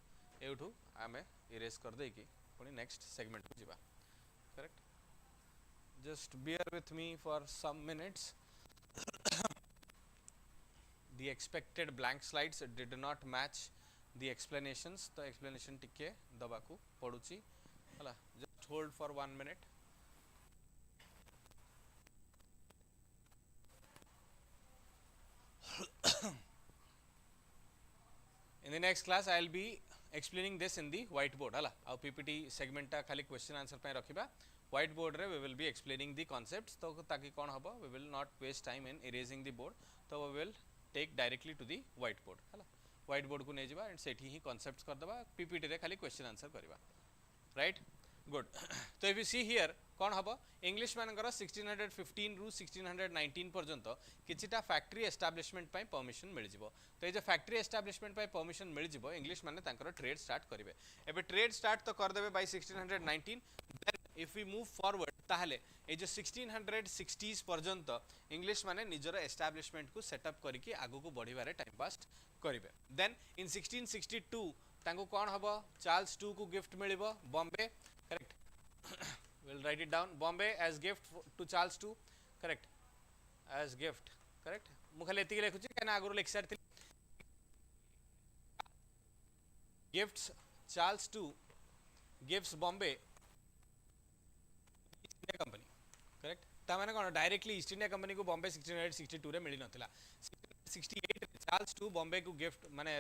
[SPEAKER 1] एठू आमे इरेज कर दे कि पुनी नेक्स्ट सेगमेंट को जिबा correct just bear with me for some minutes the expected blank slides did not match the explanations तो explanation टिके दबा को पडुची हला just hold for 1 minute in the next class I will be explaining this in the whiteboard हला आ ppt segment ता खाली question answer पे रखिबा whiteboard रे we will be explaining the concepts तो ताकि कोन हबो we will not waste time in erasing the board तो we will take directly to the whiteboard हला व्हाइट बोर्ड को नहीं Java and Sethi he concepts कर दबा पीपीटी रे खाली क्वेश्चन आंसर करबा राइट गुड तो इफ यू सी हियर कोन हबो इंग्लिश मानकर 1615 रु 1619 पर्यंत किछिटा फैक्ट्री एस्टैब्लिशमेंट पय परमिशन मिल जिवो तो ए जे फैक्ट्री एस्टैब्लिशमेंट पय परमिशन मिल जिवो इंग्लिश माने तांकर ट्रेड स्टार्ट करिवे एबे ट्रेड स्टार्ट तो कर देबे by 1619 then if we move forward ताहले ए जे 1660s पर्यंत इंग्लिश माने निजर एस्टैब्लिशमेंट को सेटअप करके आगु को बढ़िबारे टाइम पास करिवे देन इन 1662 तांको कोन हबो चार्ल्स 2 को गिफ्ट मिलिबो Bombay correct we'll write it down Bombay as gift to Charles II correct as gift correct मु खाली एतिक लिखुची कना आगुर लिख सारथि gifts Charles two gifts Bombay East India Company correct ता माने कोन डायरेक्टली ईस्ट इंडिया कंपनी को बॉम्बे 1662 रे मिली नथिला 1668 चार्ल्स टू बॉम्बे को गिफ्ट माने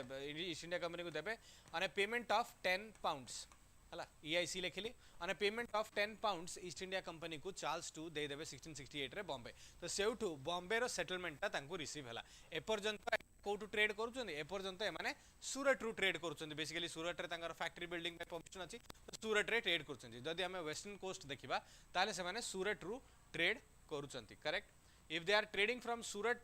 [SPEAKER 1] ईस्ट इंडिया कंपनी को देबे on a payment of 10 pounds हला ईआईसी लिखिली on a payment of 10 pounds East India Company को चार्ल्स टू दे देबे 1668 रे बॉम्बे तो सेउठू बॉम्बे रो सेटलमेंट ता तांको रिसीव हला ए पर्यंत कोटू ट्रेड करूछन ए पर्यंत ए माने सूरत रू ट्रेड करूछन बेसिकली सूरत रे तांकर फैक्ट्री बिल्डिंग में परमिशन अछि तो सूरत रे ट्रेड करूछन जदी हमें वेस्टर्न कोस्ट देखिबा ताले से माने सूरत रू ट्रेड करूछन correct if they are trading from Surat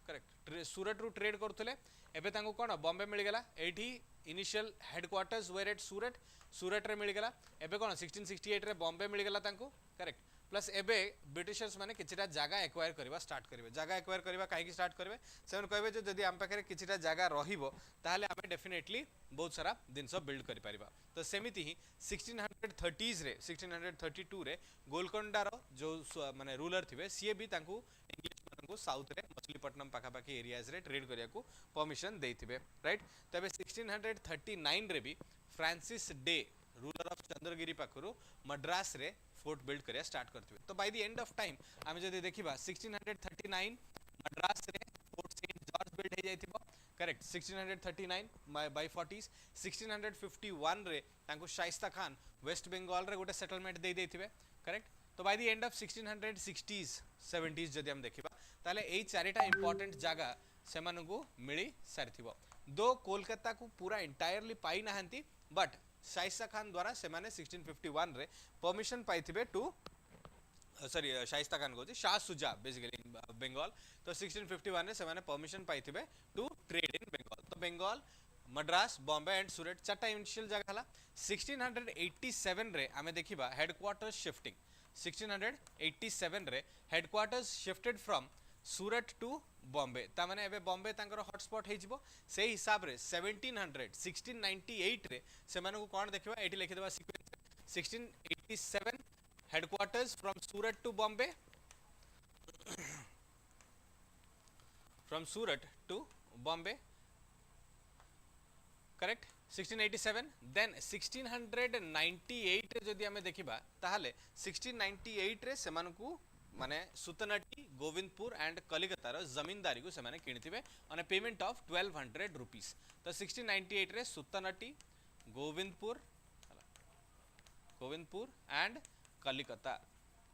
[SPEAKER 1] correct Surat रू ट्रेड करथले एबे तांको कोन बॉम्बे मिल गेला एठी initial headquarters where eight Surat Surat रे मिल गेला एबे कोन 1668 रे बॉम्बे मिल गेला तांको करेक्ट प्लस एबे ब्रिटिशर्स माने किछिटा जागा एक्वायर करबा स्टार्ट करिवे जागा एक्वायर करबा काहे की स्टार्ट करबे सेवन कहबे जे जदी हम पाखरे किछिटा जागा रहिबो ताहले हमें डेफिनेटली बहुत सारा दिनस बिल्ड करि परिबा तो सेमिति ही 1630s रे 1632 रे गोलकोंडा रो जो माने रूलर थिबे सीए भी तांको इंग्लिश माननको साउथ रे मछलीपट्टनम पाखा पाखी एरियाज रे ट्रेड करिया को परमिशन देथिबे राइट तबे 1639 रे भी Francis Day ruler of Chandragiri पाखरु मद्रास रे फोर्ट बिल्ड करिया स्टार्ट करथिबे तो by the end of time आमे जदी देखिबा 1639 मद्रास रे फोर्ट सेंट जॉर्ज बिल्ड हे जायथिबो करेक्ट 1639 बाय 40s 1651 रे तांको शाइस्ता खान वेस्ट बंगाल रे गोटे सेटलमेंट दे देथिबे करेक्ट तो by the end of 1660s 70s जदी हम देखिबा ताले एई चारिटा इंपोर्टेंट जागा सेमानकु मिली सारथिबो दो कोलकाता को पूरा एंटायरली पाई नाहंती बट शाइस्ता खान द्वारा से माने 1651 रे परमिशन पाइथिबे टू सॉरी शाइस्ता खान को शाह सुजा बेसिकली बंगाल तो 1651 रे से माने परमिशन पाइथिबे टू ट्रेड इन बंगाल तो बंगाल मद्रास बॉम्बे एंड सूरत चारटा इनिशियल जगह हला 1687 रे आमे देखिबा हेडक्वार्टर्स शिफ्टिंग 1687 रे headquarters shifted from Surat to Bombay ता माने एबे बॉम्बे तांकर हॉटस्पॉट हे जिवो से हिसाब रे 1698 रे से माने को कोन देखिबा एठी लिखि देबा sequence 1687 headquarters from Surat to Bombay from Surat to Bombay correct 1687 then 1698 रे जदी हमें देखिबा ताहाले 1698 रे से माने को माने सुतनटी गोविंदपुर एंड कलिकता रो जमींदारी को से माने किनिथिबे on a payment of 1200 rupees तो 1698 रे सुतनटी गोविंदपुर एंड कलिकता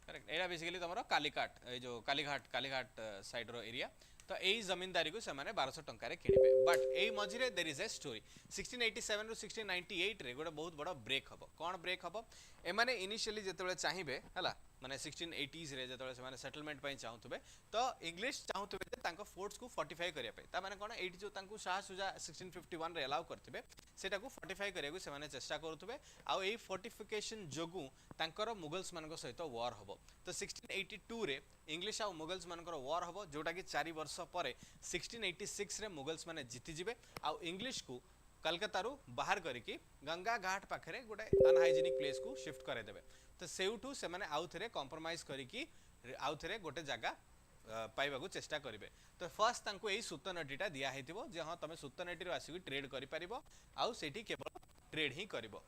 [SPEAKER 1] करेक्ट एटा बेसिकली तमरो कालीघाट ए जो कालीघाट साइड रो एरिया तो एई जमींदारी को से माने 1200 टंका रे किनिबे बट एई मझिरे देयर इज ए स्टोरी 1687 रो 1698 रे गोटे बहुत बड़ ब्रेक हबो कोन ब्रेक हबो ए माने इनिशियली जेतेबेले चाहिबे हला माने 1680s रे जेतेबेले से माने सेटलमेंट पई चाहुतबे तो इंग्लिश चाहुतबे जे तांको फोर्ट्स को फोर्टिफाई करिया पई ता माने कोन एठी जो तांको शाह सुजा 1651 रे अलाउ करथिबे सेटा को फोर्टिफाई करिया को से माने चेष्टा करथबे आ एई फोर्टिफिकेशन जोगु तांकर मुगल्स मानको सहित वॉर हबो तो 1682 रे इंग्लिश आ मुगल्स मानकर वॉर हबो जोटा कि 4 वर्ष परे 1686 रे मुगल्स माने जीति जिबे आ इंग्लिश को कलकत्ता रू बाहर करिकी गंगा घाट पाखरे गोटे अनहाइजीनिक प्लेस को शिफ्ट करे देबे तो सेउठू से माने आउथरे कॉम्प्रोमाइज करिकी आउथरे गोटे जगह पाइबा को चेष्टा करिवे तो फर्स्ट तांको एई सुतनटीटा दिया हेतिबो जे हां तमे सुतनटी रो आसी ट्रेड करि परिबो आउ सेठी केवल ट्रेड ही करिवो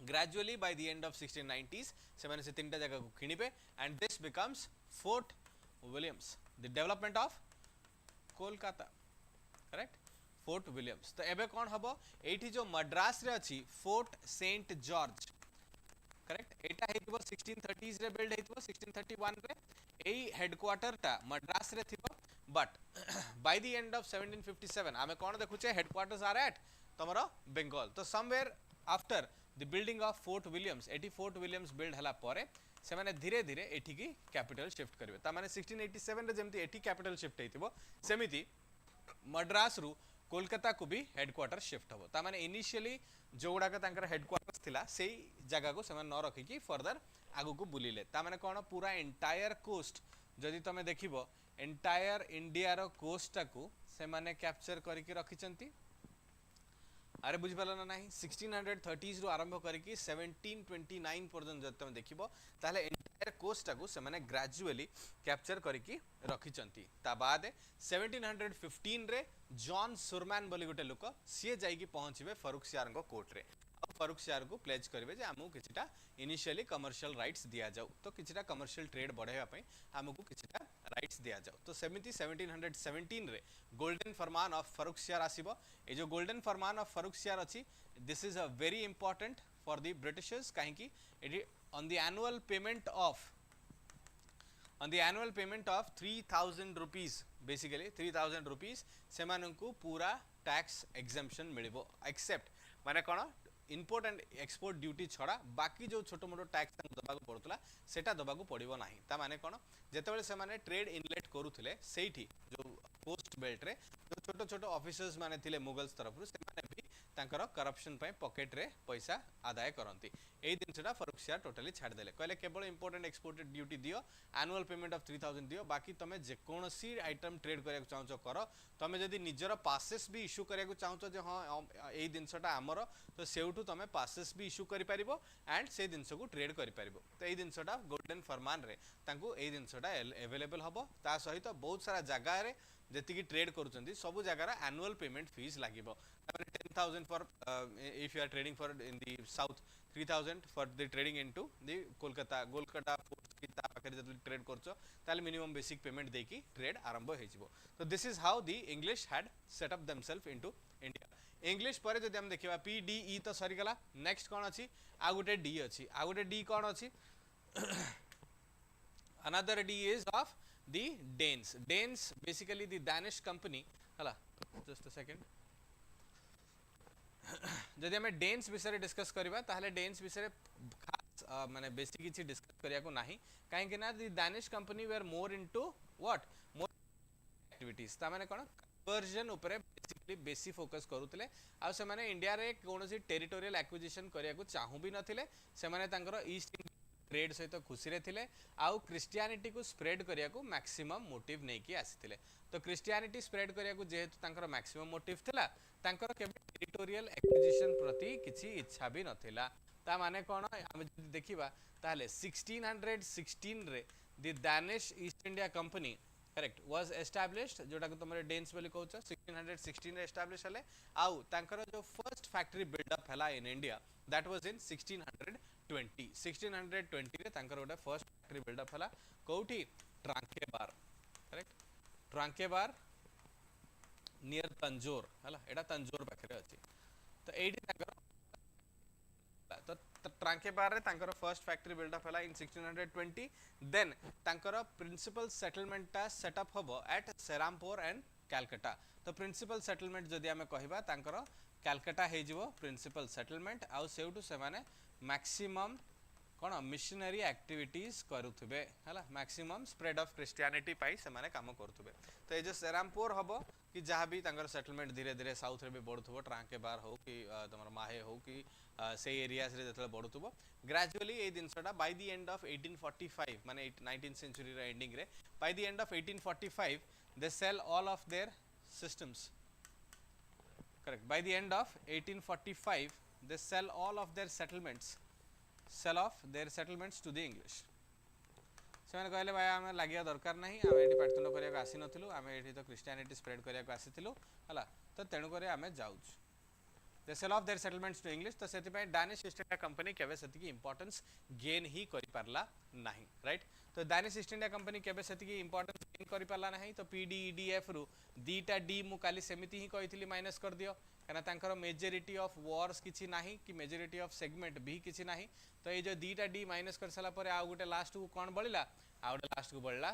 [SPEAKER 1] gradually by the end of 1690s से माने से तीनटा जगह को किनिबे and this becomes Fort Williams the development of Kolkata correct fort Williams तो एबे कोन हबो एठी जो मद्रास रे अछि फोर्ट सेंट जॉर्ज करेक्ट एटा हेतिबो 1630s रे बिल्ड हेतिबो 1631 रे एई हेडक्वार्टर ता मद्रास रे थिबो but by the end of 1757 आमे कोन देखुचे हेडक्वार्टर्स आर एट तमरो बंगाल तो somewhere after the building of fort Williams एटी फोर्ट विलियम्स बिल्ड हला परे से माने धीरे धीरे एठी की कैपिटल शिफ्ट करबे ता माने 1687 रे जेमति एठी कैपिटल शिफ्ट हेतिबो सेमिति मद्रास रु कोलकाता को भी हेडक्वार्टर शिफ्ट हबो ता माने इनिशियली जोगुडा का तांकर हेडक्वार्टर्स थिला सेही जगह को से माने न रखी की फर्दर आगु को बुलिले ता माने कोन पूरा एंटायर कोस्ट जदी तमे देखिबो एंटायर इंडिया रो कोस्ट टा को से माने कैप्चर करिके रखिचंती अरे बुझ पाला ना नहीं 1630s रो आरंभ करिकी 1729 पर्यंत जब तमे देखिबो ताले कोस्टा को से ग्रेजुअली कैप्चर करके रखिंट ता बाद 1715 रे जॉन सुरमैन बोली गोटे लोक सी जाइए पहुँचे फरुखसियार कोर्ट रे फरुखसियार को प्लेज करेंगे जे आमको किछिटा इनिशियली कमर्शियल राइट्स दिया जाऊ तो किछिटा कमर्शियल ट्रेड बढ़ाई आमको किछिटा राइट्स दिया जाऊ तो सेमिति 1717 रे गोल्डन फरमान ऑफ फरुखसियार आसीबो ए जो गोल्डन फरमान ऑफ फरुखसियार अछि this is a very important for the Britishers काहेकि it on the annual payment of 3000 rupees basically 3000 rupees सेमानंकु पूरा टैक्स एग्जेम्पशन मिलिबो एक्सेप्ट माने कोन इम्पोर्ट एंड एक्सपोर्ट ड्यूटी छड़ा बाकी जो छोटो मोटो टैक्स दबा को पड़तला सेटा दबा को पड़िबो नाही ता माने कोन जेतेबेले से माने ट्रेड इनलेट करूथिले सेठी जो कोस्ट बेल्ट रे जो छोटो छोटो ऑफिसर्स माने थिले मुगल्स तरफ रु से माने भी तांकर करप्शन पय पॉकेट रे पैसा आदाय करंती एई दिनसटा फरुखसियार टोटली छाड़ देले कहले केवल इंपोर्टेंट एक्सपोर्टेड ड्यूटी दियो एनुअल पेमेंट ऑफ 3000 दियो बाकी तमे जे कोनोसी आइटम ट्रेड करिया चाहछो करो तमे जदी निजर पासेस भी इश्यू करिया चाहछो जे हां एई दिनसटा हमरो तो सेउटू तमे पासेस भी इश्यू करि परिबो एंड से दिनस को ट्रेड करि परिबो तो एई दिनसटा गोल्डन फरमान रे तांको एई दिनसटा अवेलेबल हबो ता सहित बहुत सारा जगह रे जेतिकी ट्रेड करूचंती सब जगह एनुअल पेमेंट फीस लागिबो 10,000 for if you are trading for in the south 3,000 for the trading into the Kolkata port की ता पाखरे जब ट्रेड करछो ताले मिनिमम बेसिक पेमेंट देकी ट्रेड आरंभ हो जिवो तो this is how the English had set up themself into India English पर जदि हम देखिबा पी डी ई तो सरी गला नेक्स्ट कोन अछि आ गुटे डी अछि आ गुटे डी कोन अछि another D is of the Danes basically the Danish company हला just a second जदि हमें डेन्स विषय डिस्कस करबा ताहले डेन्स विषय खास माने बेसिक किछि डिस्कस करिया को नाही काहे कि ना the Danish company were more into what more activities ता माने कोन कन्वर्जन ऊपर बेसिकली बेसी फोकस करूतले आ से माने इंडिया रे कोनोसी टेरिटोरियल एक्विजिशन करिया को चाहू भी नथिले से माने तांकर ईस्ट ट्रेड सहित खुशी रे थिले आउ क्रिश्चियनिटी को स्प्रेड करिया को मैक्सिमम मोटिव नै कि आसीथिले तो क्रिश्चियनिटी स्प्रेड करिया को जेहेतु तांकर मैक्सिमम मोटिव थिला तांकर केवल टेरिटोरियल एक्विजिशन प्रति किछि इच्छा भी नथिला ता माने कोन हम देखिबा ताले 1616 रे the Danish east India Company correct was established जोटा को तमरे डेन्स बोली कहउछ 1616 रे एस्टैब्लिश हले आउ तांकर जो फर्स्ट फैक्ट्री बिल्डअप हला इन इंडिया दैट वाज इन 1620 रे तांकर ओटा फर्स्ट फैक्ट्री बिल्डअप हला कोठी ट्रांकेबार करेक्ट ट्रांकेबार नियर तंजोर हला एटा तंजोर पाखरे अछि तो एडी तांकर तो ट्रांकेबार रे तांकर फर्स्ट फैक्ट्री बिल्डअप हला इन 1620 देन तांकर प्रिंसिपल सेटलमेंट ता सेटअप होबो एट सेरामपुर एंड कलकत्ता तो प्रिंसिपल सेटलमेंट जदि हमें कहिबा तांकर कलकत्ता हे जिवो प्रिंसिपल सेटलमेंट आउ सेउटू से माने मैक्सिमम कोन मिशनरी एक्टिविटीज करूथबे हला मैक्सिमम स्प्रेड ऑफ क्रिश्चियनिटी पाई से माने काम करूथबे तो ए जो सेरामपुर हबो कि जहाँ भी तांकर सेटलमेंट धीरे धीरे साउथ रे भी बढ़ुथबो ट्रांकेबार हो कि तमर माहे हो कि से एरियाज रे जतले बढ़ुथबो ग्रेजुअली ए दिनसटा बाय द एंड ऑफ 1845 माने 19th सेंचुरी रे एंडिंग रे by the end of 1845 they sell all of their systems correct by the end of 1845 they sell all of their settlements to the English से कहले भाई आम लगे दरकार ना आम ये पाठन करने आसी नथिलु आम ये तो क्रिश्चियनिटी स्प्रेड करने को आसीथिलु हला तो तेणुक आम जाऊँ they sell off their settlements to English तो से दानिश ईस्ट इंडिया कंपनी केबे सेतिकी इंपोर्टेंस गेन ही करि पारला नाही राइट तो दानिश ईस्ट इंडिया कंपनी केबे सेतिकी इंपोर्टेंस गेन करि पारला नाही तो पीडीईडीएफ रु दीटा डी मु काली सेमिति ही कहितली माइनस कर दियो कना तांकर मेजॉरिटी ऑफ वार्स किछि नाही कि मेजॉरिटी ऑफ सेगमेंट भी किछि नाही तो ये जो दीटा डी माइनस कर साला पर आ गुटे लास्ट को कोन बळिला आ गुटे लास्ट को बळला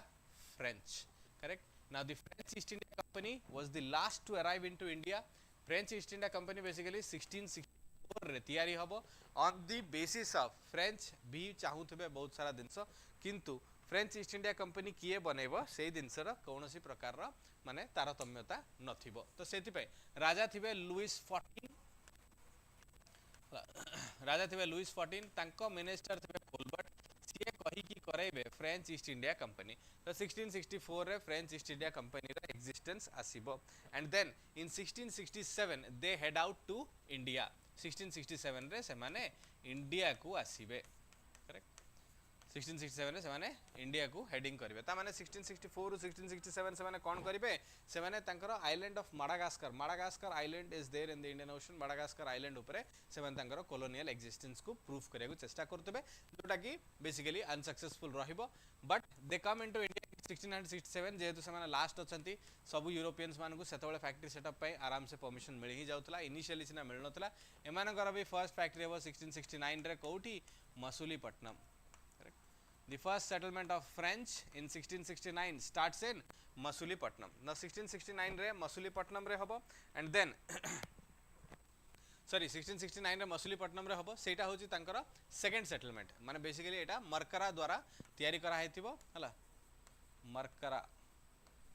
[SPEAKER 1] French correct now the French East India Company was the last to arrive into India French East India Company basically 1664 रे तैयारी हबो on the basis of French भी चाहूथबे बहुत सारा दिनस किंतु फ्रेंच ईस्ट इंडिया कंपनी किए बनेबो से दिनसर कोनोसी प्रकार रो माने तारतम्यता नथिबो तो सेति पे राजा थिबे लुइस 14 तांको मिनिस्टर थिबे कोलबर्ट सीए कहि की करेबे फ्रेंच ईस्ट इंडिया कंपनी तो 1664 रे फ्रेंच ईस्ट इंडिया कंपनी रा एक्जिस्टेंस आसीबो and then in 1667 they head out to India 1667 रे से माने इंडिया को आसीबे करेक्ट 1667 रे सेमाने इंडिया को हेडिंग करिवे ता माने 1664 रु 1667 सेमाने कोन करिवे सेमाने तांकर island of Madagascar island is there in the Indian Ocean Madagascar island ऊपर सेमाने तांकर कॉलोनियल एक्जिस्टेंस को प्रूफ करिया को चेष्टा करतबे जोटा कि बेसिकली अनसक्सेसफुल रहिबो but they come into India 1667 जेहेतु सेमाने लास्ट अछंती सब यूरोपियंस मान को सेतबेले फैक्ट्री सेटअप पय आराम से परमिशन मिल ही जाउतला इनिशियली सिना मिल नतला एमानकर भी फर्स्ट फैक्ट्री हो 1669 रे कोठी Masulipatnam The first settlement of French in 1669 starts in Masulipattnam. Now 1669 रे मसूलीपट्टनम रे हबो and then sorry 1669 रे मसूलीपट्टनम रे हबो सेटा होची तांकर सेकंड सेटलमेंट माने बेसिकली एटा मरकरा द्वारा तयारी करा हेतिबो हला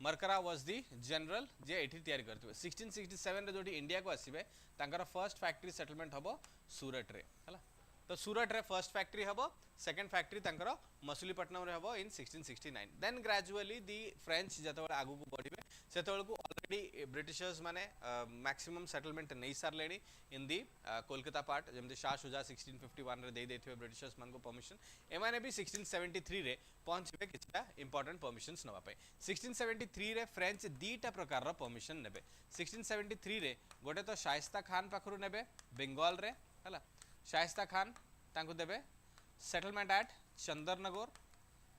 [SPEAKER 1] मरकरा वाज दी जनरल जे एठी तयारी करथिबे 1667 रे जोटी इंडिया को आसीबे तांकर फर्स्ट फैक्ट्री सेटलमेंट हबो सूरत रे हला तो सूरत रे फर्स्ट फैक्ट्री हबो सेकंड फैक्ट्री तांकर मसूलीपट्टनम रे हबो इन 1669 देन ग्रेजुअली दी फ्रेंच जतबे आगु को बढ़िबे सेतबेल को ऑलरेडी ब्रिटिशर्स माने मैक्सिमम सेटलमेंट नै सारलेनी इन दी कोलकाता पार्ट जेमते शाह शुजा 1651 रे दे देथिबे ब्रिटिशर्स मान को परमिशन एमाने भी 1673 रे पहुंचबे किछटा इंपोर्टेंट परमिशंस नवा पाए 1673 रे फ्रेंच दीटा प्रकार रो परमिशन नेबे 1673 रे गोटे तो शाइस्ता खान पाखरु नेबे बंगाल रे हला शाइस्ता खान तांको देबे सेटलमेंट एट चंदरनगर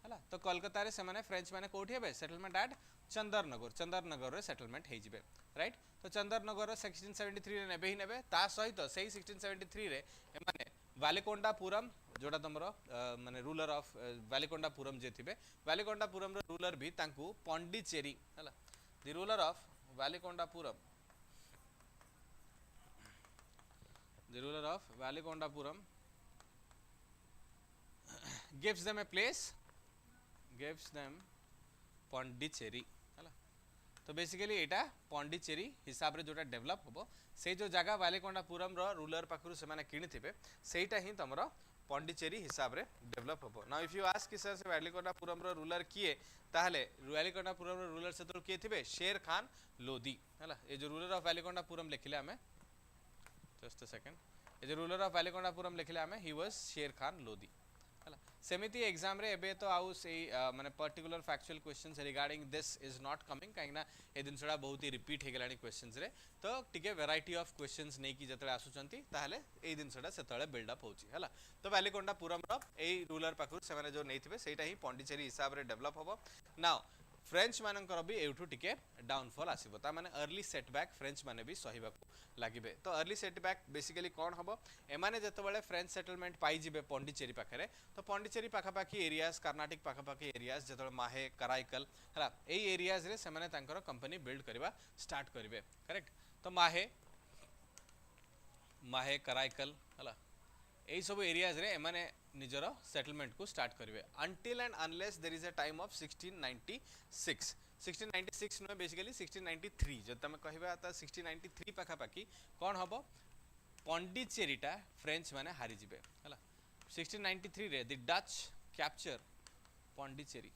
[SPEAKER 1] हला तो कोलकाता रे से माने फ्रेंच माने कोठी हेबे सेटलमेंट एट चंदरनगर रे सेटलमेंट हे जिबे राइट तो चंदरनगर रे 1673 रे नेबे ही नेबे ता सहित सेही 1673 रे माने वालिकोंडापुरम जोटा तमरो माने रूलर ऑफ वालिकोंडापुरम जे थिबे वालिकोंडापुरम रो रूलर भी तांको पॉन्डिचेरी हला the ruler of Valikondapuram the ruler of Valikondapuram gives them a place gives them Pondicherry हला तो बेसिकली एटा पॉन्डिचेरी हिसाब रे जोटा डेवलप होबो से जो जगह वालिकोंडापुरम रो रूलर पाखरु से माने किनिथिबे सेटा ही तमरो पॉन्डिचेरी हिसाब रे डेवलप होबो नाउ इफ यू आस्क कि सर से वालिकोंडापुरम रो रूलर किए ताहले वालिकोंडापुरम रो रूलर से तो किए थिबे शेर खान लोधी हला ए जो रूलर ऑफ वालिकोंडापुरम लिखले हमें just a second ए जो रूलर ऑफ वालिकोंडापुरम लिखले हमें ही वाज शेर खान लोधी हला सेमिति एग्जाम रे एबे तो आउ से माने particular factual questions regarding this is not coming काइना ए दिन सडा बहुत ही रिपीट हे गेलानी क्वेश्चंस रे तो टिके वैरायटी ऑफ क्वेश्चंस नै कि जतले आसुचंती ताहले ए दिन सडा सेतले बिल्ड अप होची हला तो वालिकोंडापुरम रो ए रूलर पाखु से माने जो नैथिबे सेटा ही पॉन्डिचेरी हिसाब रे डेवलप होबो नाउ फ्रेंच मानकर भी एठू टिके डाउनफॉल आसीबो ता माने अर्ली सेटबैक फ्रेंच माने भी सहिबा को लागिबे तो अर्ली सेटबैक बेसिकली कोन हबो एमाने जतबेले फ्रेंच सेटलमेंट पाई जिबे पॉन्डिचेरी पाखरे तो पॉन्डिचेरी पाखापाखी एरियाज कर्नाटक पाखापाखी एरियाज जतबेले माहे कराइकल हला ए एरियाज रे से माने तांकर कंपनी बिल्ड करबा स्टार्ट करिवे करेक्ट तो माहे कराइकल हला ए सब एरियाज रे एमाने निजरो सेटलमेंट को स्टार्ट करिवे until and unless there is a time of 1696 no basically 1693 जो तमे कहबा त 1693 पाखा पाखी कोन हबो पॉन्डिचेरीटा फ्रेंच माने हारि जिबे हला 1693 रे द डच कैप्चर पॉन्डिचेरी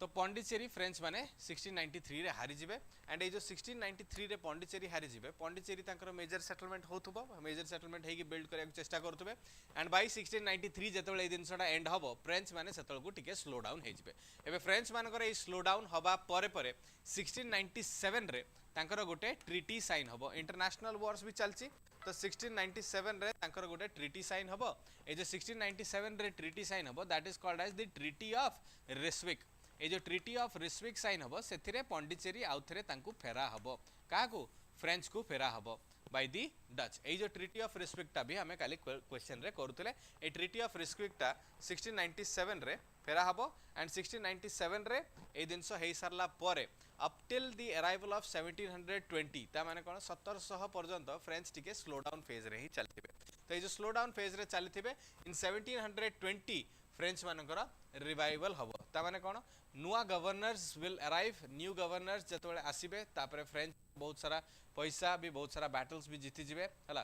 [SPEAKER 1] तो पॉन्डिचेरी फ्रेंच माने 1693 रे हारि जिबे एंड ए जो 1693 रे पॉन्डिचेरी हारि जिबे पॉन्डिचेरी तांकर मेजर सेटलमेंट होथुबो मेजर सेटलमेंट हेकी बिल्ड करया चेष्टा करथुबे एंड बाय 1693 जेतबेले ए दिनसडा एंड हबो फ्रेंच माने सेतल को टिके स्लो डाउन हे जिबे एबे फ्रेंच मानकर ए स्लो डाउन हबा परे परे 1697 रे तांकर गोटे ट्रीटी साइन हबो इंटरनेशनल वॉर्स भी चलची तो 1697 रे तांकर गोटे ट्रीटी साइन हबो ए जो 1697 रे ट्रीटी साइन हबो that is called as the treaty of Ryswick ए जो ट्रीटी ऑफ रिस्विक साइन हबो सेथिरे पॉन्डिचेरी आउथरे तांकू फेरा हबो काकू फ्रेंच को फेरा हबो बाय दी डच ए जो ट्रीटी ऑफ रिस्विक टा भी हमें काली क्वेश्चन रे करथले ए ट्रीटी ऑफ रिस्विक टा 1697 रे फेरा हबो एंड 1697 रे ए दिनसो हेई सरला परे up till the arrival of 1720 ता माने कोन 1700 पर्यंत फ्रेंच टिके स्लो डाउन फेज रे ही चलथिबे तो ए जो स्लो डाउन फेज रे चलथिबे इन 1720 फ्रेंच मानकर रिवाइवल हबो ता माने कोन नुआ governors will arrive new governors जतबेले आसीबे तापरे फ्रेंच बहुत सारा पैसा भी बहुत सारा बैटल्स भी जीति जिबे हला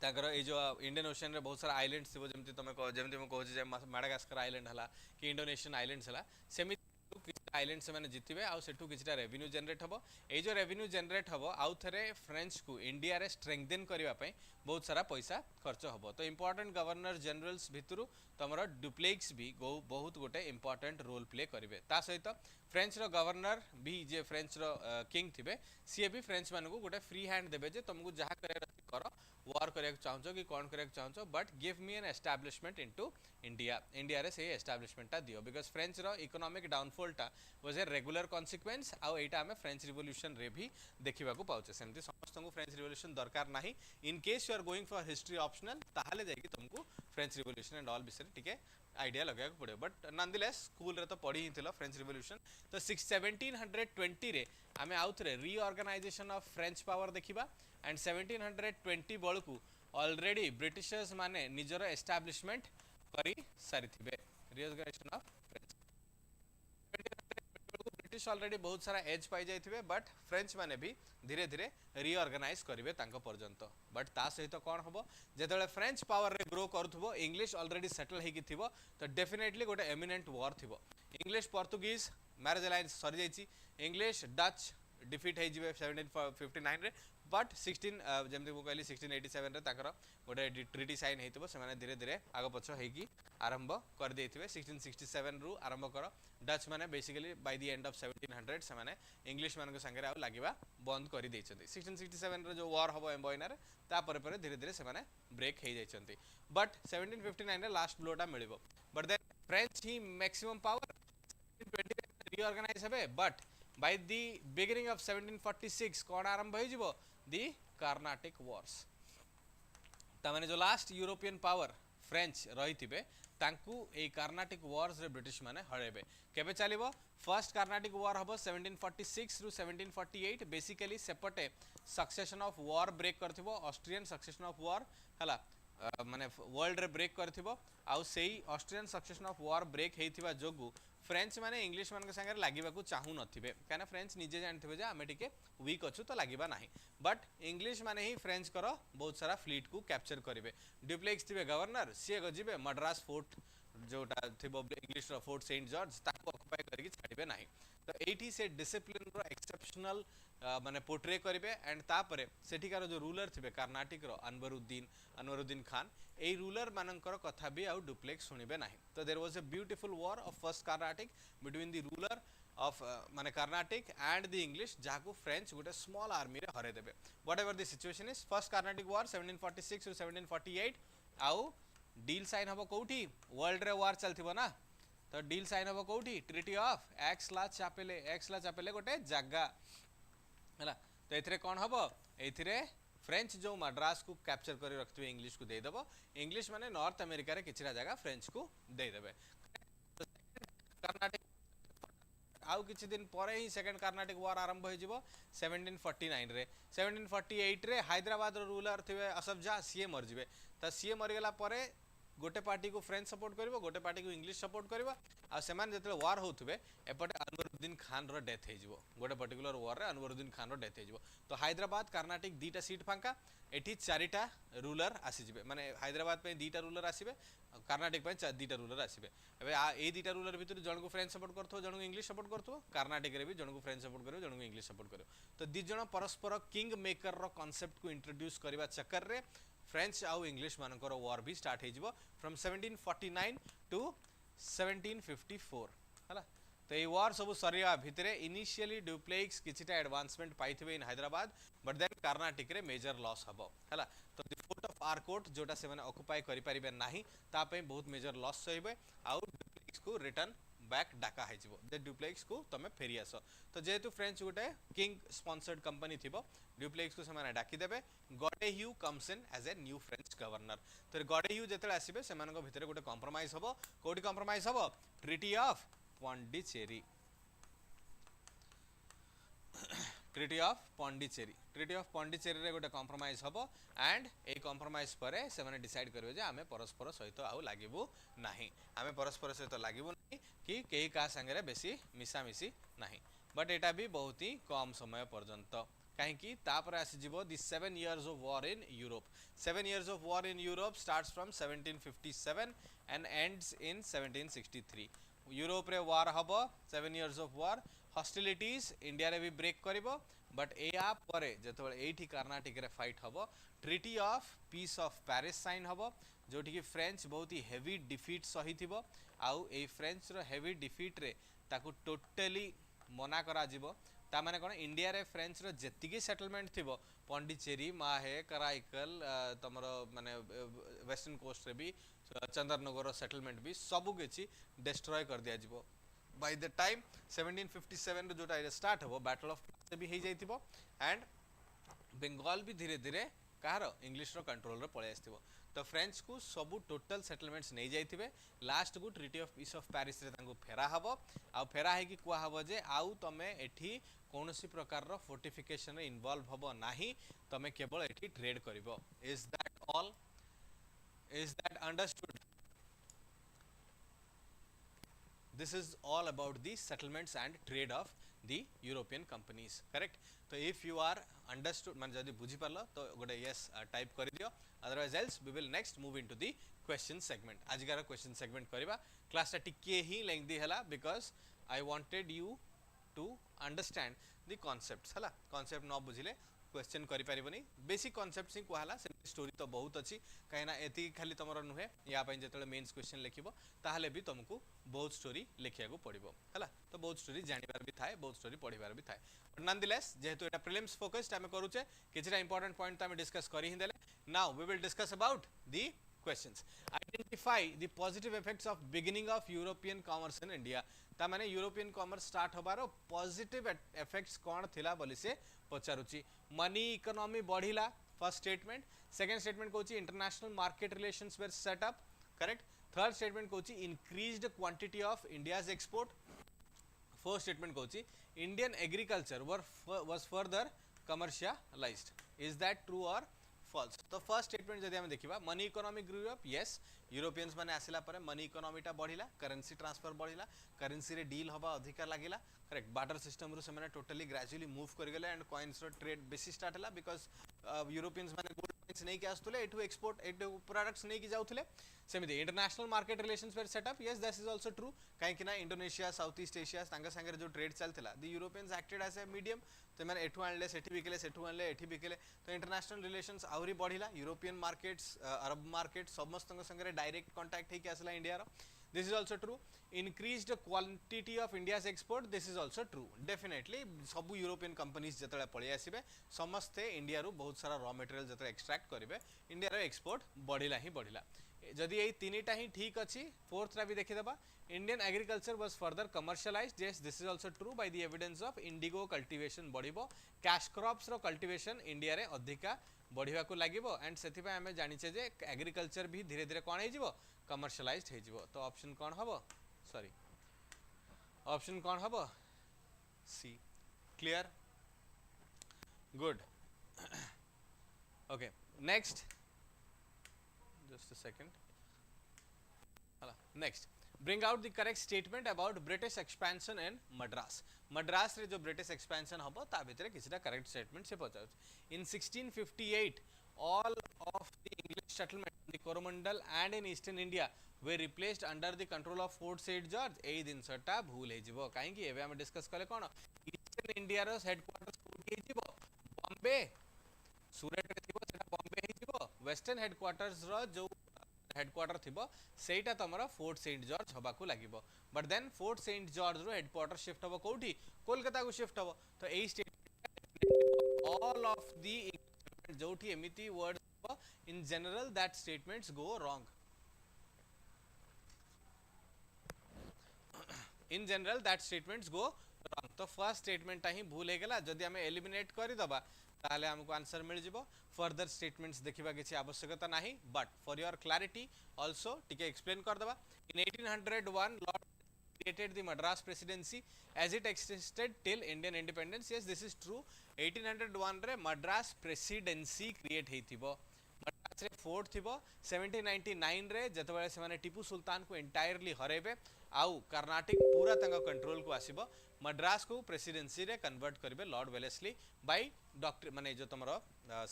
[SPEAKER 1] ताकर ए जो इंडियन ओशन रे बहुत सारा आइलैंड्स थिबो जेमति तमे जेमति म कहू जे माडागास्कर आइलैंड हला कि इंडोनेशियन आइलैंड्स हला सेमि आइलैंड से जितबे आउ सेठू किछटा रेवेन्यू जनरेट हबो ए जो रेवेन्यू जनरेट हबो आउ थरे फ्रेंच को इंडिया रे स्ट्रेंथन करबा पई बहुत सारा पैसा खर्च हबो तो इंपोर्टेंट गवर्नर जनरल्स भितरु तमरो डुप्लेक्स भी बहुत गोटे इंपोर्टेंट रोल प्ले करिवे ता सहित फ्रेंच रो गवर्नर भी जे फ्रेंच रो किंग थिबे सी भी फ्रेंच मानको गोटे फ्री हैंड देबे जे तुमको जहा करे करो वार करया चाहछो कि कोन करया चाहछो but give me an establishment into India रे से एस्टैब्लिशमेंट ता दियो बिकॉज़ फ्रेंच रो इकोनॉमिक डाउनफॉल टा वाज ए रेगुलर कॉन्सिक्वेंस आउ एटा हमें फ्रेंच रिवॉल्यूशन रे भी देखिबा को पाउचे सेमती समस्त को फ्रेंच रिवॉल्यूशन दरकार नाही in case you are going for history optional ताहाले जाई कि तुमको फ्रेंच रिवॉल्यूशन एंड ऑल विषय टिके आइडिया लगा को पड़े बट नॉनदलेस स्कूल रे तो पढ़ी ही थिलो फ्रेंच रिवॉल्यूशन तो 1720 रे आमे आउ थरे रीऑर्गेनाइजेशन ऑफ फ्रेंच पावर देखिबा एंड 1720 बळकू ऑलरेडी ब्रिटिशर्स माने निजरो एस्टैब्लिशमेंट करी सारिथिबे reorganisation of French British already बहुत सारा एज पाई जाइथिबे बट फ्रेंच माने भी धीरे धीरे रीऑर्गेनाइज करिवे तांको पर्यंत बट ता सहित कोन हबो जेतले फ्रेंच पावर रे ग्रो करथबो इंग्लिश ऑलरेडी सेटल हेकी थिबो तो डेफिनेटली गोटे एमिनेंट वॉर थिबो इंग्लिश पोर्तुगीज मैरिज अलायंस सरी जाइछि इंग्लिश डच डिफीट हे जिवे 1759 रे बट 16 जेमति को कहली 1687 रे ताकर गोटे ट्रीटी साइन हेतिबो से माने धीरे धीरे आगो पछो हेकी आरंभ कर देथिबे 1667 रु आरंभ कर डच माने basically bye the end of 1700 से माने इंग्लिश मानको संगे आ लागिबा बंद करि दैछन्ती 1667 रे जो वॉर हबो एम्बोइनर ता परे परे धीरे धीरे से माने ब्रेक हे जाइछन्ती बट 1759 रे लास्ट ब्लोटा मिलिबो बट देन फ्रेंच ही मैक्सिमम पावर 1720 रीऑर्गेनाइज हेबे but by the beginning of 1746 कोन आरंभ हो जिवो the Carnatic Wars तमाने जो लास्ट यूरोपियन पावर फ्रेंच रहिथिबे तांकू ए कार्नाटिक वॉर्स रे ब्रिटिश माने हरेबे केबे चलिबो फर्स्ट कार्नाटिक वॉर हबो 1746 रु 1748 बेसिकली सेपटे सक्सेशन ऑफ वॉर ब्रेक करथिबो ऑस्ट्रियन सक्सेशन ऑफ वॉर हला माने वर्ल्ड रे ब्रेक करथिबो आउ सेही Austrian succession of war break हेथिबा जोगु फ्रेंच माने इंग्लिश मान के संगे लागिबा को चाहू नथिबे काना फ्रेंच निजे जानथिबे जे आमे टिके वीक अछु तो लागिबा नाही बट इंग्लिश माने ही फ्रेंच करो बहुत सारा फ्लीट को कैप्चर करिवे डुप्लेक्स थिबे गवर्नर सी गजिबे मद्रास फोर्ट जोटा थिबो इंग्लिश रो फोर्ट सेंट जॉर्ज ताको ऑक्युपाई करके छाडिबे नाही तो एठी से डिसिप्लिन रो एक्सेप्शनल माने पोर्ट्रे करिवे एंड तापरे सेठिकार जो रूलर थिबे कर्नाटक रो अनवरुद्दीन खान ए रूलर मानकर कथा भी आउ डुप्लेक्स सुनिबे नाही तो there was a beautiful war of first Karnataka between the ruler of माने कर्नाटक एंड द इंग्लिश जाको फ्रेंच गोटे स्मॉल आर्मी रे हरे देबे whatever the situation is first Karnataka war 1746 to 1748 आउ डील साइन हबो कोठी वर्ल्ड रे वॉर चलथिबो ना तो डील साइन हबो कोठी ट्रीटी ऑफ एक्सला चापेले गोटे जगह हला तो एथरे कोन हबो एथरे फ्रेंच जो मद्रास को कैप्चर कर रखथिबे इंग्लिश को दे देबो इंग्लिश माने नॉर्थ अमेरिका रे किछरा जगह फ्रेंच को दे देबे कर्नाटक आउ किछि दिन परे ही सेकंड कर्नाटक वॉर आरंभ हो जिवो 1749 रे 1748 रे हैदराबाद रो रूलर थिबे असफ जा सीए मर जिवे त सीए मर गेला परे गोटे पार्टी को फ्रेंच सपोर्ट करिवो गोटे पार्टी को इंग्लिश सपोर्ट करिवो आ सेमान जतले वार होथुबे एपटे अनवरुद्दीन खान रो डेथ हे जिवो गोटे पर्टिकुलर वार रे अनवरुद्दीन खान रो डेथ हे जिवो तो हैदराबाद कर्नाटक दीटा सीट फांका एठी चारिटा रूलर आसी जिवे माने हैदराबाद पे दीटा रूलर आसीबे कर्नाटक पे दीटा रूलर आसीबे एबे ए दीटा रूलर भितर जण को फ्रेंच सपोर्ट करथो जण को इंग्लिश सपोर्ट करथो कर्नाटक रे भी जण को फ्रेंच सपोर्ट करिवो जण को इंग्लिश सपोर्ट करिवो तो दी जण परस्पर किंग मेकर रो कांसेप्ट को इंट्रोड्यूस करबा चक्कर रे फ्रेंच आउ इंग्लिश मानकर वॉर भी स्टार्ट हे जिवो फ्रॉम 1749 टू 1754 हला तो ये वॉर सब सरिया भितरे इनिशियली डुप्लेक्स किछिटा एडवांसमेंट पाइथिबे in Hyderabad but then Karnataka रे मेजर लॉस हबो हला तो द फोर्ट ऑफ आरकोट जोटा से माने ऑक्युपाई करि परिबे नाही ता पे बहुत मेजर लॉस सहिबे आउ डुप्लेक्स को रिटर्न बैक डाका है जिवो दे डुप्लेक्स को तमे फेरी आसो तो जेहेतु फ्रेंच गोटे किंग स्पॉन्सर्ड कंपनी थिबो डुप्लेक्स को से माने डाकी देबे Godeheu comes in as a new French governor तो गॉडेह्यू जेतले आसीबे से मानको भितरे गोटे कंप्रोमाइज हबो कोडी कंप्रोमाइज हबो treaty of Pondicherry treaty of Pondicherry रे गोटे कंप्रोमाइज हबो एंड ए कंप्रोमाइज परे से माने डिसाइड करबे जे आमे परस्पर सहित आउ लागिबो नाही आमे परस्पर सहित लागिबो नाही कि केही का संगे बेसी मिसामिसी नाही बट एटा भी बहुत ही कम समय पर्यंत कहीं कि तापर आसी जिवो the 7 years of war in Europe 7 years of war in Europe starts from 1757 and ends in 1763 Europe रे वार हबो 7 years of war hostilities India रे भी ब्रेक करिवो बट एया परे जेतबे एठी कर्नाटक रे फाइट हबो treaty of peace of Paris sign हबो जोठी कि फ्रेंच बहुत ही हेवी डिफीट सही थिबो आउ ए फ्रेंच रो हेवी डिफीट रे ताकू टोटली मना करा जिवो ता माने कोन इंडिया रे फ्रेंच रो जेतिकी सेटलमेंट थिबो पॉन्डिचेरी माहे कराइकल तमरो माने वेस्टर्न कोस्ट रे भी चंद्रनगर सेटलमेंट भी सबु किछि डिस्ट्रॉय कर दिया जिवो बाय द टाइम 1757 रो जोटा स्टार्ट हबो बैटल ऑफ प्लासी भी हे जाइतिबो एंड बंगाल भी धीरे धीरे कहार इंग्लिश रो कंट्रोल रे पळे आस्तिबो तो फ्रेंच को सबु टोटल सेटलमेंट्स नहीं जाइथिबे लास्ट को treaty of peace of Paris रे तांको फेरा हबो आ फेरा है कि कुआ हबो जे आउ तमे एठी कोनोसी प्रकार रो फोर्टिफिकेशन रे इन्वॉल्व हबो नाही तमे केवल एठी ट्रेड करिवो is that all is that understood this is all about the settlements and trade of the European companies correct तो if you are understood मान जदी बुझी परलो तो गोटे yes टाइप कर दियो otherwise else we will next move into the question segment आज का question segment करबा क्लास टा टिके ही लेंथी हला because I wanted you to understand the concepts हला concept न बुझिले क्वेश्चन करि परिबनी बेसिक कॉन्सेप्ट्स ही कहला से स्टोरी तो बहुत अच्छी कहीं ना एति खाली तमर नुहे या पई जेतले मेंस क्वेश्चन लिखिबो ताहले भी तुमको बहुत स्टोरी लिखिया को पड़िबो हला तो बहुत स्टोरी जानिबार भी थाए बहुत स्टोरी पढ़िबार भी थाए बट नॉनदलेस जेहेतु एटा प्रीलिम्स फोकस्ड हम करूचे किछटा इंपोर्टेंट पॉइंट त हम डिस्कस करि ही देले now we will discuss about the questions identify the positive effects of beginning of European commerce in India ता माने यूरोपियन कॉमर्स स्टार्ट होबारो पॉजिटिव इफेक्ट्स कोन थिला बोली से पचारुची मनी इकोनॉमी बढ़िला फर्स्ट स्टेटमेंट सेकंड स्टेटमेंट कहूची international market relations were set up correct third statement कहूची increased quantity of India's export fourth statement कहूची Indian agriculture was further commercialised is that true or false तो first statement जदि हम देखिबा money economy grew up yes Europeans माने आसिला परे money economy टा बढ़िला करेंसी ट्रांसफर बढ़िला करेंसी रे डील हबा अधिकार लागिला करेक्ट बार्टर सिस्टम रु से माने टोटली ग्रेजुअली मूव कर गेले एंड कॉइन्स रो ट्रेड बेसी स्टार्ट हला बिकॉज़ यूरोपियंस माने गोल्ड कॉइन्स नहीं के आस्तुले एटू एक्सपोर्ट एटू प्रोडक्ट्स नहीं की जाउथले सेमिति international market relations were set up yes this is also true काहे कि ना इंडोनेशिया साउथ ईस्ट एशिया तांगा संगे जो ट्रेड चलथिला the Europeans acted as a medium तो माने एठू आनले सेठी बिकेले सेठू आनले एठी बिकेले तो इंटरनेशनल रिलेशंस आउरी बढ़िला यूरोपियन मार्केट्स अरब मार्केट समस्त संगे डायरेक्ट कांटेक्ट हे के आसला इंडिया रो this is also true increased quantity of India's export this is also true definitely सब यूरोपियन कंपनीज जतले पळि आसीबे समस्ते इंडिया रो बहुत सारा रॉ मटेरियल जतले एक्सट्रैक्ट करिवे इंडिया रो एक्सपोर्ट बढ़िला ही बढ़िला जदि एई तीनटा ही ठीक अछि फोर्थ रा भी देखि देबा Indian agriculture was further commercialised yes this is also true by the evidence of indigo cultivation बढ़िबो कैश क्रॉप्स रो कल्टीवेशन इंडिया रे अधिका बढ़िया को लागिबो एंड सेति पे हमें जानिचे जे एग्रीकल्चर भी धीरे धीरे कोन हे जिवो कमर्शियलाइज्ड हे जिवो तो ऑप्शन कोन हबो सॉरी ऑप्शन कोन हबो C clear good okay next just a second हला next bring out the correct statement about British expansion in Madras Madras रे जो British expansion हबो ता भितरे किछटा करेक्ट स्टेटमेंट से पहुंचाउ in 1658 all of the English settlement in the Coromandel and in Eastern India were replaced under the control of Fort St George एई दिन सटा भूल हे जिवो काहे कि एबे हम डिस्कस करले कोन ईस्टर्न इंडिया रो हेडक्वार्टर्स कोठी हे जिवो बॉम्बे सूरत रे थिबो सेटा बॉम्बे हे जिवो वेस्टर्न हेडक्वार्टर्स रो जो हेडक्वार्टर थिबो सेटा तमरा फोर्ट सेंट जॉर्ज हबा को लागिबो but then fort Saint George रो हेडक्वार्टर शिफ्ट हबो कोठी कोलकाता को शिफ्ट हबो तो एई स्टेट ऑल ऑफ द जोठी एमिति words in general that statements go wrong in general that statements go wrong तो फर्स्ट स्टेटमेंट ही भूल हे गेला जदी हमें एलिमिनेट करि दबा ताले हमको आंसर मिल जिवो फर्दर स्टेटमेंट्स देखिबा किछि आवश्यकता नाही but for your clarity also टिके एक्सप्लेन कर दबा इन 1801 Lord created the Madras presidency as it existed till Indian independence yes this is true 1801 रे Madras presidency create हेथिबो मद्रास रे फोर्ट थिबो 1799 रे जतबेले से माने टीपू सुल्तान को एंटायरली हरेबे आउ कर्नाटक पूरा तंग कंट्रोल को आसीबो मद्रास को प्रेसिडेंसी रे कन्वर्ट करबे लॉर्ड वेलेस्ली बाय डॉक्टर माने जो तमरो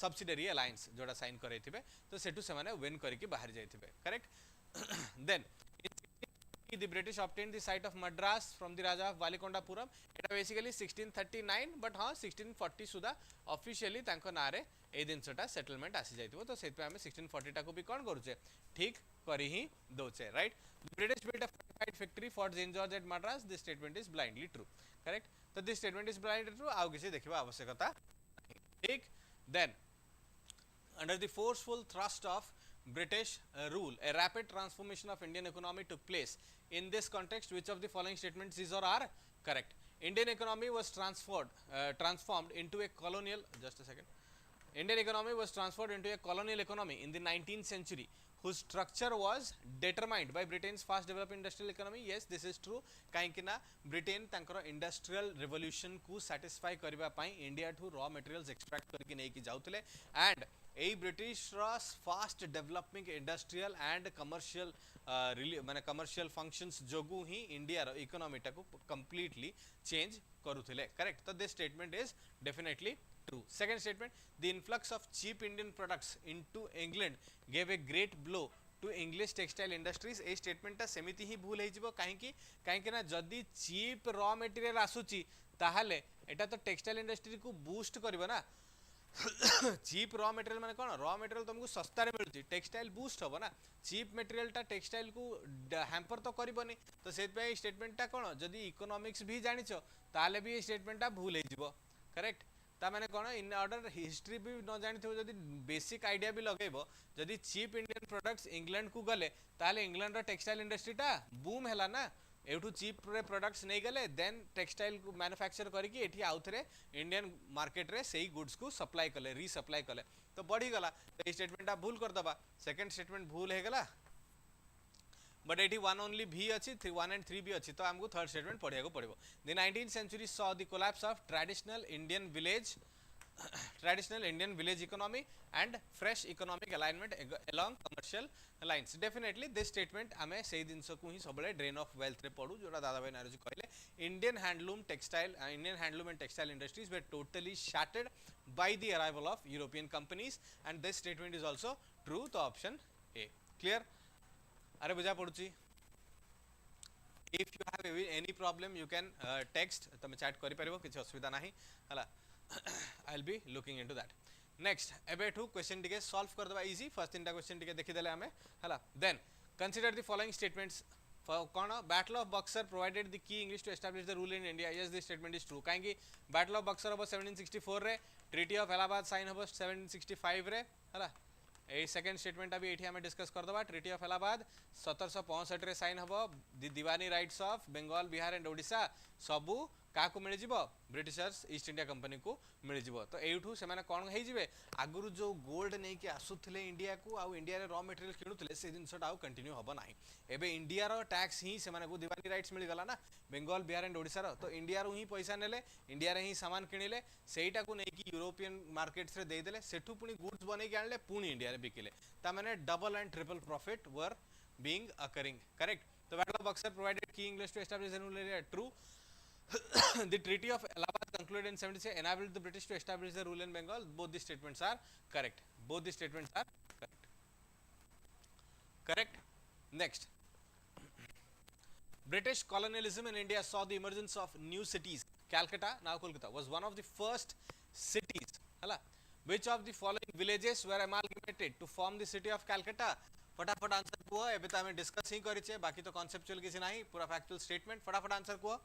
[SPEAKER 1] सब्सिडियरी अलायंस जोडा साइन करैथिबे तो सेटु से माने विन करके बाहर जाइथिबे correct then the British obtained the site of Madras from the Raja of Valikondapuram. It basically 1639 but हाँ 1640 सुधा officially तांको नारे ए दिनसटा settlement आसी जाइथिबो तो सेत पे हमें 1640 टा को भी कोन करूचे ठीक करी ही दोचे right. British built a fortified factory Fort St George at Madras. This statement is blindly true. Correct. So this statement is blindly true. आउ किसी देखिबा आवश्यकता ठीक. Then under the forceful thrust of British rule, a rapid transformation of Indian economy took place. In this context, which of the following statements is or are correct? Indian economy was transformed into a colonial. Just a second. Indian economy was transformed into a colonial economy in the 19th century, whose structure was determined by Britain's fast developing industrial economy. Yes, this is true. Kahinki na Britain tankara industrial revolution ku satisfy kariba pai India to raw materials extract kariki nei ki jautile, and a British fast developing industrial and commercial माने commercial functions जोगु ही India रो economy टाको completely change करूथिले. Correct. So this statement is definitely true. Second statement, the influx of cheap Indian products into England gave a great blow to English textile industries. A statement टा सेमिति ही भूल हे जिवो काहेकि ना जदी cheap raw material आसुची ताहाले एटा तो textile industry को boost करिवो ना. चीप रॉ मटेरियल माने कोन रॉ मटेरियल तुमको सस्ता रे मिलुची टेक्सटाइल बूस्ट होबो ना. चीप मटेरियल टा टेक्सटाइल को हैम्पर तो करबोनी तो सेत पे स्टेटमेंट टा कोन जदी इकोनॉमिक्स भी जानिचो ताले भी स्टेटमेंट टा भूल हे जिवो. करेक्ट. ता माने कोन इन ऑर्डर हिस्ट्री भी न जानिथो जदी बेसिक आईडिया भी लगेबो जदी चीप इंडियन प्रोडक्ट्स इंग्लैंड को गले ताले इंग्लैंड रो टेक्सटाइल इंडस्ट्री टा बूम हैला ना. एठू चीप रे प्रोडक्ट्स नहीं गले देन टेक्सटाइल को मैन्युफैक्चर करके एठी आउथरे इंडियन मार्केट रे सेही गुड्स को सप्लाई कले रीसप्लाई कले तो बढ़ी गला. तो स्टेटमेंट भूल कर दबा. सेकंड स्टेटमेंट भूल हे गला बट एठी वन ओनली भी अछि 1 and 3 भी अछि तो हमको थर्ड स्टेटमेंट पढ़िया को पड़िबो. The 19th century saw the collapse of traditional Indian village economy and fresh economic alignment along commercial lines. Definitely this statement हमें सही जिनस को ही सबले drain of wealth रे पढू जोटा दादा भाई नाराजी कहले. Indian handloom and textile industries were totally shattered by the arrival of European companies, and this statement is also true. तो option A. Clear? अरे बुझा पड़ुची. If you have any problem you can text तमे chat करि परिबो किछ असुविधा नाही हला. I'll be looking into that. Next, एबे टू क्वेश्चन टिके सॉल्व कर दबा इजी. फर्स्ट तीनटा क्वेश्चन टिके देखि देले हमें हला. Then consider the following statements. कोन battle of Buxar provided the key English to establish the rule in India. Yes this statement is true. काहेकि बैटल ऑफ बक्सर हो 1764 रे, ट्रीटी ऑफ इलाहाबाद साइन हो 1765 रे हला. ए सेकंड स्टेटमेंट अभी एठी हमें डिस्कस कर दबा. ट्रीटी ऑफ इलाहाबाद 1765 रे साइन हो. The Diwani rights of Bengal Bihar and Odisha सबू काको मिल जिवो ब्रिटिशर्स ईस्ट इंडिया कंपनी को मिल जिवो. तो एठू से माने कोन हे जिवे आगुरु जो गोल्ड नै कि आसुथले इंडिया को आ इंडिया रे रॉ मटेरियल किनुथले से जिनसटा आ कंटिन्यू हबो नाही. एबे इंडिया रो टैक्स ही से माने को दीवानी राइट्स मिल गला ना बंगाल बिहार एंड ओडिशा रो. तो इंडिया रो ही पैसा नेले इंडिया रे ही सामान किनिले सेईटा को नै कि यूरोपियन मार्केट्स रे दे देले सेठू पुनी गुड्स बनै के आनले पुनी इंडिया रे बिकिले. ता माने double and triple profit were being accruing. Correct. तो battle of Buxar provided key English to establish the rule in India. True. The Treaty of Allahabad concluded in 76 enabled the British to establish the rule in Bengal. Both the statements are correct. Both the statements are correct. Correct. Next, British colonialism in India saw the emergence of new cities. Calcutta, now Kolkata, was one of the first cities. Hala. Which of the following villages were amalgamated to form the city of Calcutta? फटाफट answer को एबे त हमें discuss ही करिचे बाकी तो conceptual किसी नाही पूरा फैक्चुअल स्टेटमेंट. फटाफट आंसर को.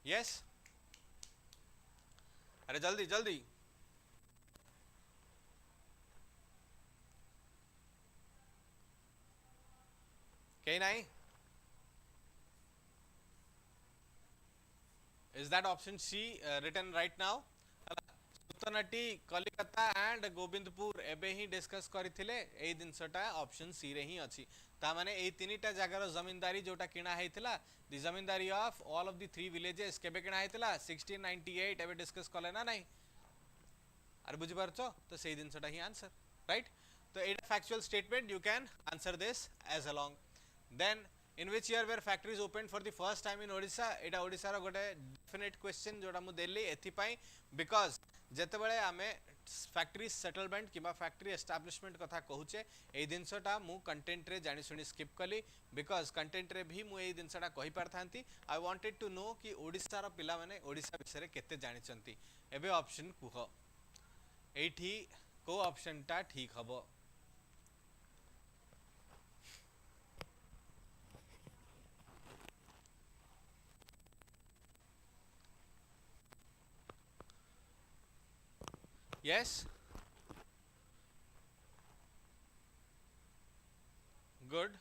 [SPEAKER 1] यस अरे जल्दी जल्दी. कहीं नहीं. Is that option C written right now? Sutanati Kalikata and Gobindapur एबे ही डिस्कस करिथिले ए दिनसटा ऑप्शन सी रे ही अछि. ता माने ए तीनटा जगार जमींदारी जोटा किना हेतिला the zamindari of all of the three villages केबे किना हेतिला 1698 एबे डिस्कस करले ना नहीं. अरे बुझि परछो तो सेही दिनसटा ही आंसर राइट. तो ए factual statement you can answer this as along. Then in which year were factories opened for the first time in Odisha? एटा ओडिसा रो गोटे डेफिनेट क्वेश्चन जोटा मु देली एथि पई बिकॉज़ जेते बेले आमे फैक्ट्री सेटलमेंट किबा फैक्ट्री एस्टाब्लिशमेंट कथा कहूचे ए जिनसटा मु कंटेंट रे जानि सुनी स्किप कली बिकॉज कंटेंट रे भी मु ए जिनसटा कहि पारथांती आई वांटेड टू नो कि ओडिसा रो पिला माने ओडिसा विषय रे केते जानि चंती एबे ऑप्शन कुह एठी को ऑप्शन टा ठीक हबो yes good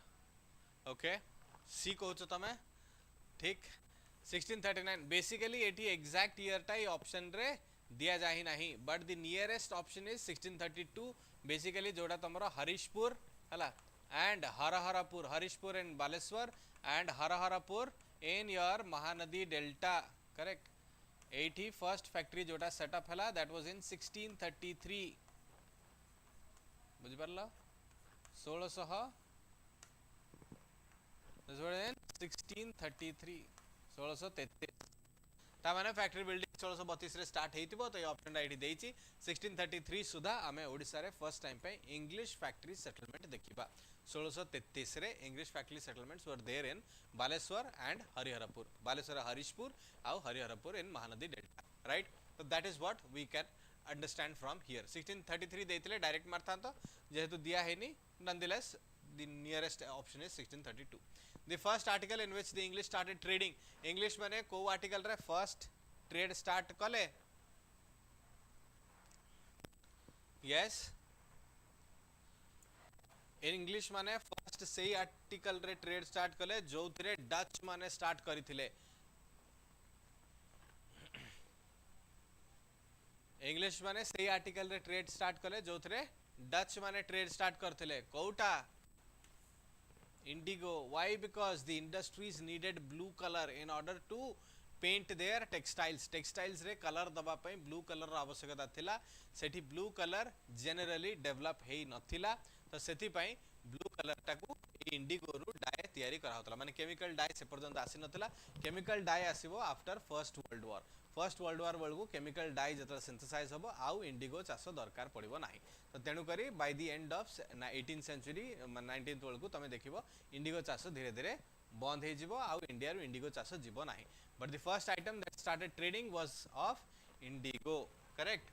[SPEAKER 1] okay सी कहूच तमे ठीक 1639 बेसिकली एटी एग्जैक्ट ईयर टा ऑप्शन रे दिया जाही नहीं but the nearest option is 1632 basically जोड़ा तमरो हरिशपुर हला and Hariharpur Harishpur in Baleshwar and Hariharpur in your Mahanadi delta correct 80 first factory जोटा सेटअप हला दैट वाज इन 1633 बुझि परला 1600 दिस वाज इन 1633 1633 ता माने फैक्ट्री बिल्डिंग 1632 रे स्टार्ट हेतिबो तो ये ऑप्शन आईडी देछि 1633 सुधा आमे ओडिसा रे फर्स्ट टाइम पे इंग्लिश फैक्ट्री सेटलमेंट देखिबा 1633 रे English factory settlements were there in Baleshwar and Hariharpur Baleshwar Harishpur आउ Hariharpur in Mahanadi delta right तो that is what we can understand from here 1633 देथिले डायरेक्ट मारथां तो जेहेतु दिया हेनी nonetheless the nearest option is 1632 the first article in which the English started trading English माने को आर्टिकल रे फर्स्ट ट्रेड स्टार्ट कले yes इंग्लिश माने फर्स्ट से आर्टिकल रे ट्रेड स्टार्ट कले जो थरे डच माने स्टार्ट करिथिले इंग्लिश माने से आर्टिकल रे ट्रेड स्टार्ट कले जो थरे डच माने ट्रेड स्टार्ट करथिले कोउटा indigo why because the industries needed blue color in order to paint their textiles रे कलर दबा पई ब्लू कलर रा आवश्यकता थिला सेठी ब्लू कलर जनरली डेवलप हेई नथिला तो सेठी पई ब्लू कलर टाकू इंडिगो रु डाई तयारी करा होतला माने केमिकल डाई से पर्यंत आसी नथिला केमिकल डाई आसीबो आफ्टर फर्स्ट वर्ल्ड वॉर बेलू केमिकल डाई जत सिंथेसाइज हबो आउ इंडिगो चाष दरकार पड़िबो नाही तो तेणु करी by the end of 18th century 19th बेलू तमे देखिबो इंडिगो चाष धीरे धीरे बंद हे जिवो आउ इंडिया रु इंडिगो चाष जिवो नाही but the first item that started trading was of indigo correct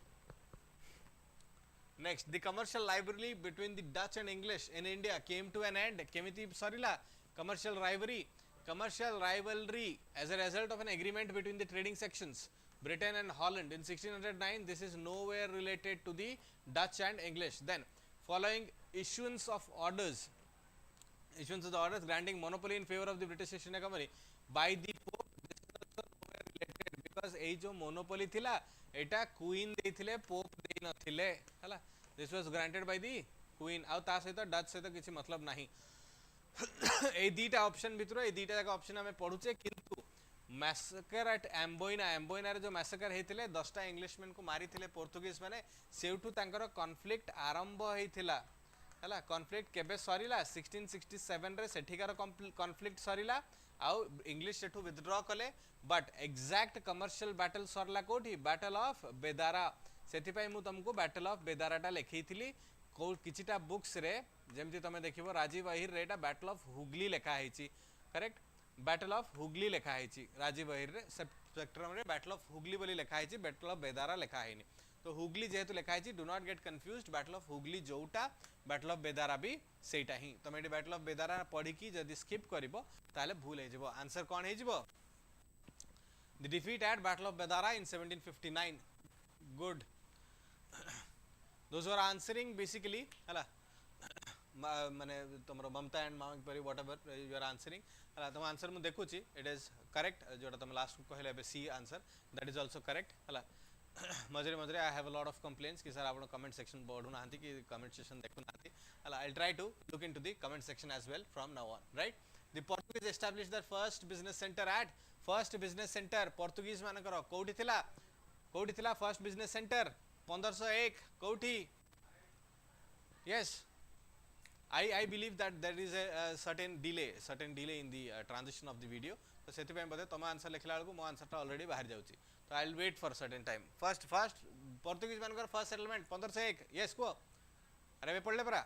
[SPEAKER 1] next the commercial rivalry between the Dutch and English in India came to an end केमिति सरीला commercial rivalry as a result of an agreement between the trading sections Britain and Holland in 1609 this is nowhere related to the Dutch and English then following issuance of the orders granting monopoly in favor of the British East India Company by the Pope this is also nowhere related because ei jo monopoly thila eta queen deithile pope dei nathile hala this was granted by the queen au ta sahito Dutch sahito kichi matlab nahi A दीटा option भितर ए दीटा जाक option हमें पढुचे किंतु massacre eight Amboina रे जो massacre हेतिले 10टा Englishman को मारिथिले पोर्तुगीज माने सेउठु तांकर conflict आरंभ हेतिला हला कॉन्फ्लिक्ट केबे सरीला 1667 रे सेठिकार कॉन्फ्लिक्ट सरीला आउ इंग्लिश सेठु विथड्रॉ कले बट एग्जैक्ट कमर्शियल बैटल सरला कोठी बैटल ऑफ बेदारा सेति पई मु तुमको बैटल ऑफ बेदाराटा लिखैथिली को किछिटा बुक्स रे जेमति तमे देखिबो राजीव अहिर रेटा बैटल ऑफ हुगली लिखा हेची करेक्ट बैटल ऑफ हुगली लिखा हेची राजीव अहिर रे स्पेक्ट्रम रे बैटल ऑफ हुगली बोली लिखा हेची बैटल ऑफ बेदारा लिखा हेनी तो हुगली जेहेतु लिखा हेची do not gate confused battle of Hooghly जोटा बैटल ऑफ बेदारा भी सेटा ही तमे एटी बैटल ऑफ बेदारा पढी की जदी स्किप करिवो ताले भूल हे जिवो आंसर कोन हे जिवो the defeat at battle of Bedara in 1759 good those who are answering basically hala माने तमरो ममता एंड मांग परी व्हाटएवर यू आर आंसरिंग हाला तुम आंसर मु देखुची इट इज करेक्ट जोटा तुम लास्ट को कहले बे सी answer that is also correct हाला मजरे I have a lot of complaints कि सर आपण कमेंट सेक्शन पढु नांती कि कमेंट सेक्शन देखु नांती हाला I will try to look into the comment section as well from now on right the Portuguese established their first business centre at first business centre Portuguese मानकर कोठी थिला first business centre 1501 कोठी yes I believe that there is a certain delay in the transition of the video तो सेति पे बते तम answer लिखला को मो आंसर ता ऑलरेडी बाहर जाउची तो I will wait for certain time first Portuguese मानकर फर्स्ट सेटलमेंट 1501 यस को अरे बे पढ़ले परा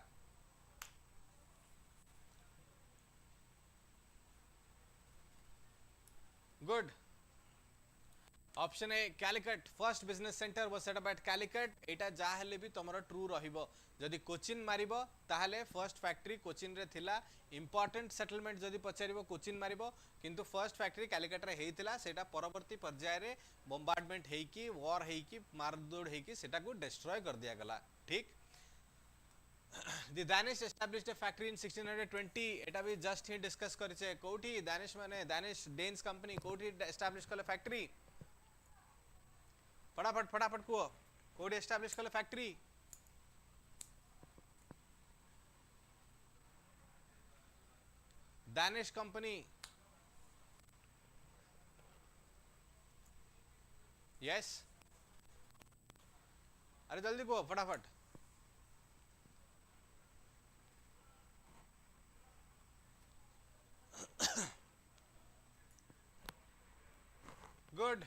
[SPEAKER 1] good option A Calicut first business centre was set up at Calicut एटा जा हेले भी तमरो ट्रू रहिबो जदि कोचिन मारिबो ताहले फर्स्ट फैक्ट्री कोचिन रे थिला इंपोर्टेंट सेटलमेंट जदि पचारिबो कोचिन मारिबो किंतु फर्स्ट फैक्ट्री कैलिकट रे हेइतिला सेटा परवर्ती पर्याय रे बॉम्बार्डमेंट हेइकी वॉर हेइकी मारदोड़ हेइकी सेटा को डिस्ट्रॉय कर दिया गला ठीक The Danish established a factory in 1620 एटा भी जस्ट ही डिस्कस करछे कोठी दानिश माने दानिश डेन्स कंपनी कोठी एस्टैब्लिश कले फैक्ट्री फटाफट को कोठी एस्टैब्लिश कले फैक्ट्री दानिश कंपनी यस अरे जल्दी को फटाफट गुड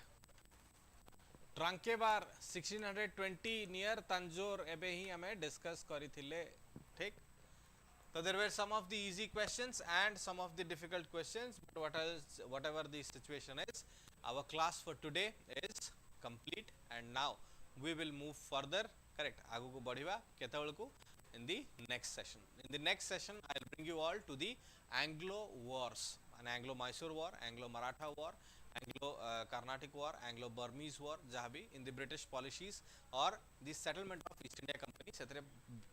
[SPEAKER 1] ट्रांकेबार 1620 नियर तंजोर एबे ही हमें डिस्कस करिथिले ठीक so there were some of the easy questions and some of the difficult questions but whatever the situation is our class for today is complete and now we will move further correct आगु को बढ़िबा केतेबेल को in the next session I'll bring you all to the Anglo wars an Anglo Mysore war Anglo Maratha war Anglo Carnatic war Anglo Burmese war जहाँ भी in the British policies or the settlement of East India Company सेतरे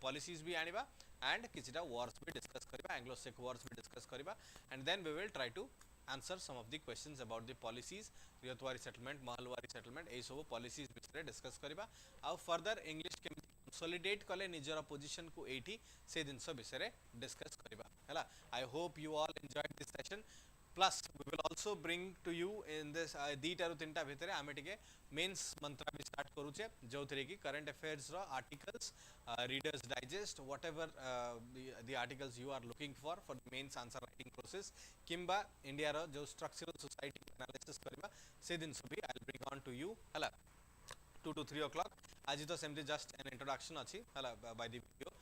[SPEAKER 1] policies भी आनिबा and किछिटा wars भी discuss करिबा Anglo Sikh wars भी discuss करिबा and then we will try to answer some of the questions about the policies Riyatwari settlement Mahalwari settlement ए सब policies विषय discuss करिबा आउ further English के consolidate कले निजर position को एठी से जिनस विषय discuss करिबा हला I hope you all enjoyed this session plus we will also bring to you in this दीटारु तीनटा भितरे आमे टिके मेंस मंत्रा भी स्टार्ट करूचे जोथरे की करंट अफेयर्स रो articles Reader's Digest whatever the articles you are looking for the mains answer writing process किंबा इंडिया रो जो स्ट्रक्चरल सोसाइटी एनालिसिस करबा से दिन सभी I will bring on to you हला 2 to 3 o'clock आज तो सेमली जस्ट एन इंट्रोडक्शन अछि हला by the video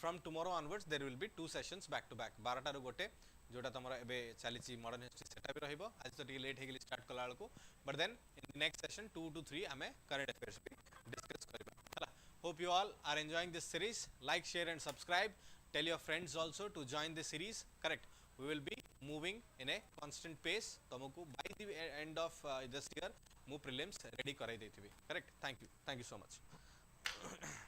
[SPEAKER 1] from tomorrow onwards there will be 2 sessions back to back 12 टा रो गोटे जोटा तमरा एबे चलीची मॉडर्न हिस्ट्री सेटा भी रहिबो आज तो टी लेट हेगली स्टार्ट कला को but then in the next session 2 to 3 हमें करंट अफेयर्स भी डिस्कस करबा हला hope you all are enjoying this series like share and subscribe tell your friends also to join this series correct we will be moving in a constant pace तुमको by the end of this year मु prelims ready कराई देथिबी correct thank you so much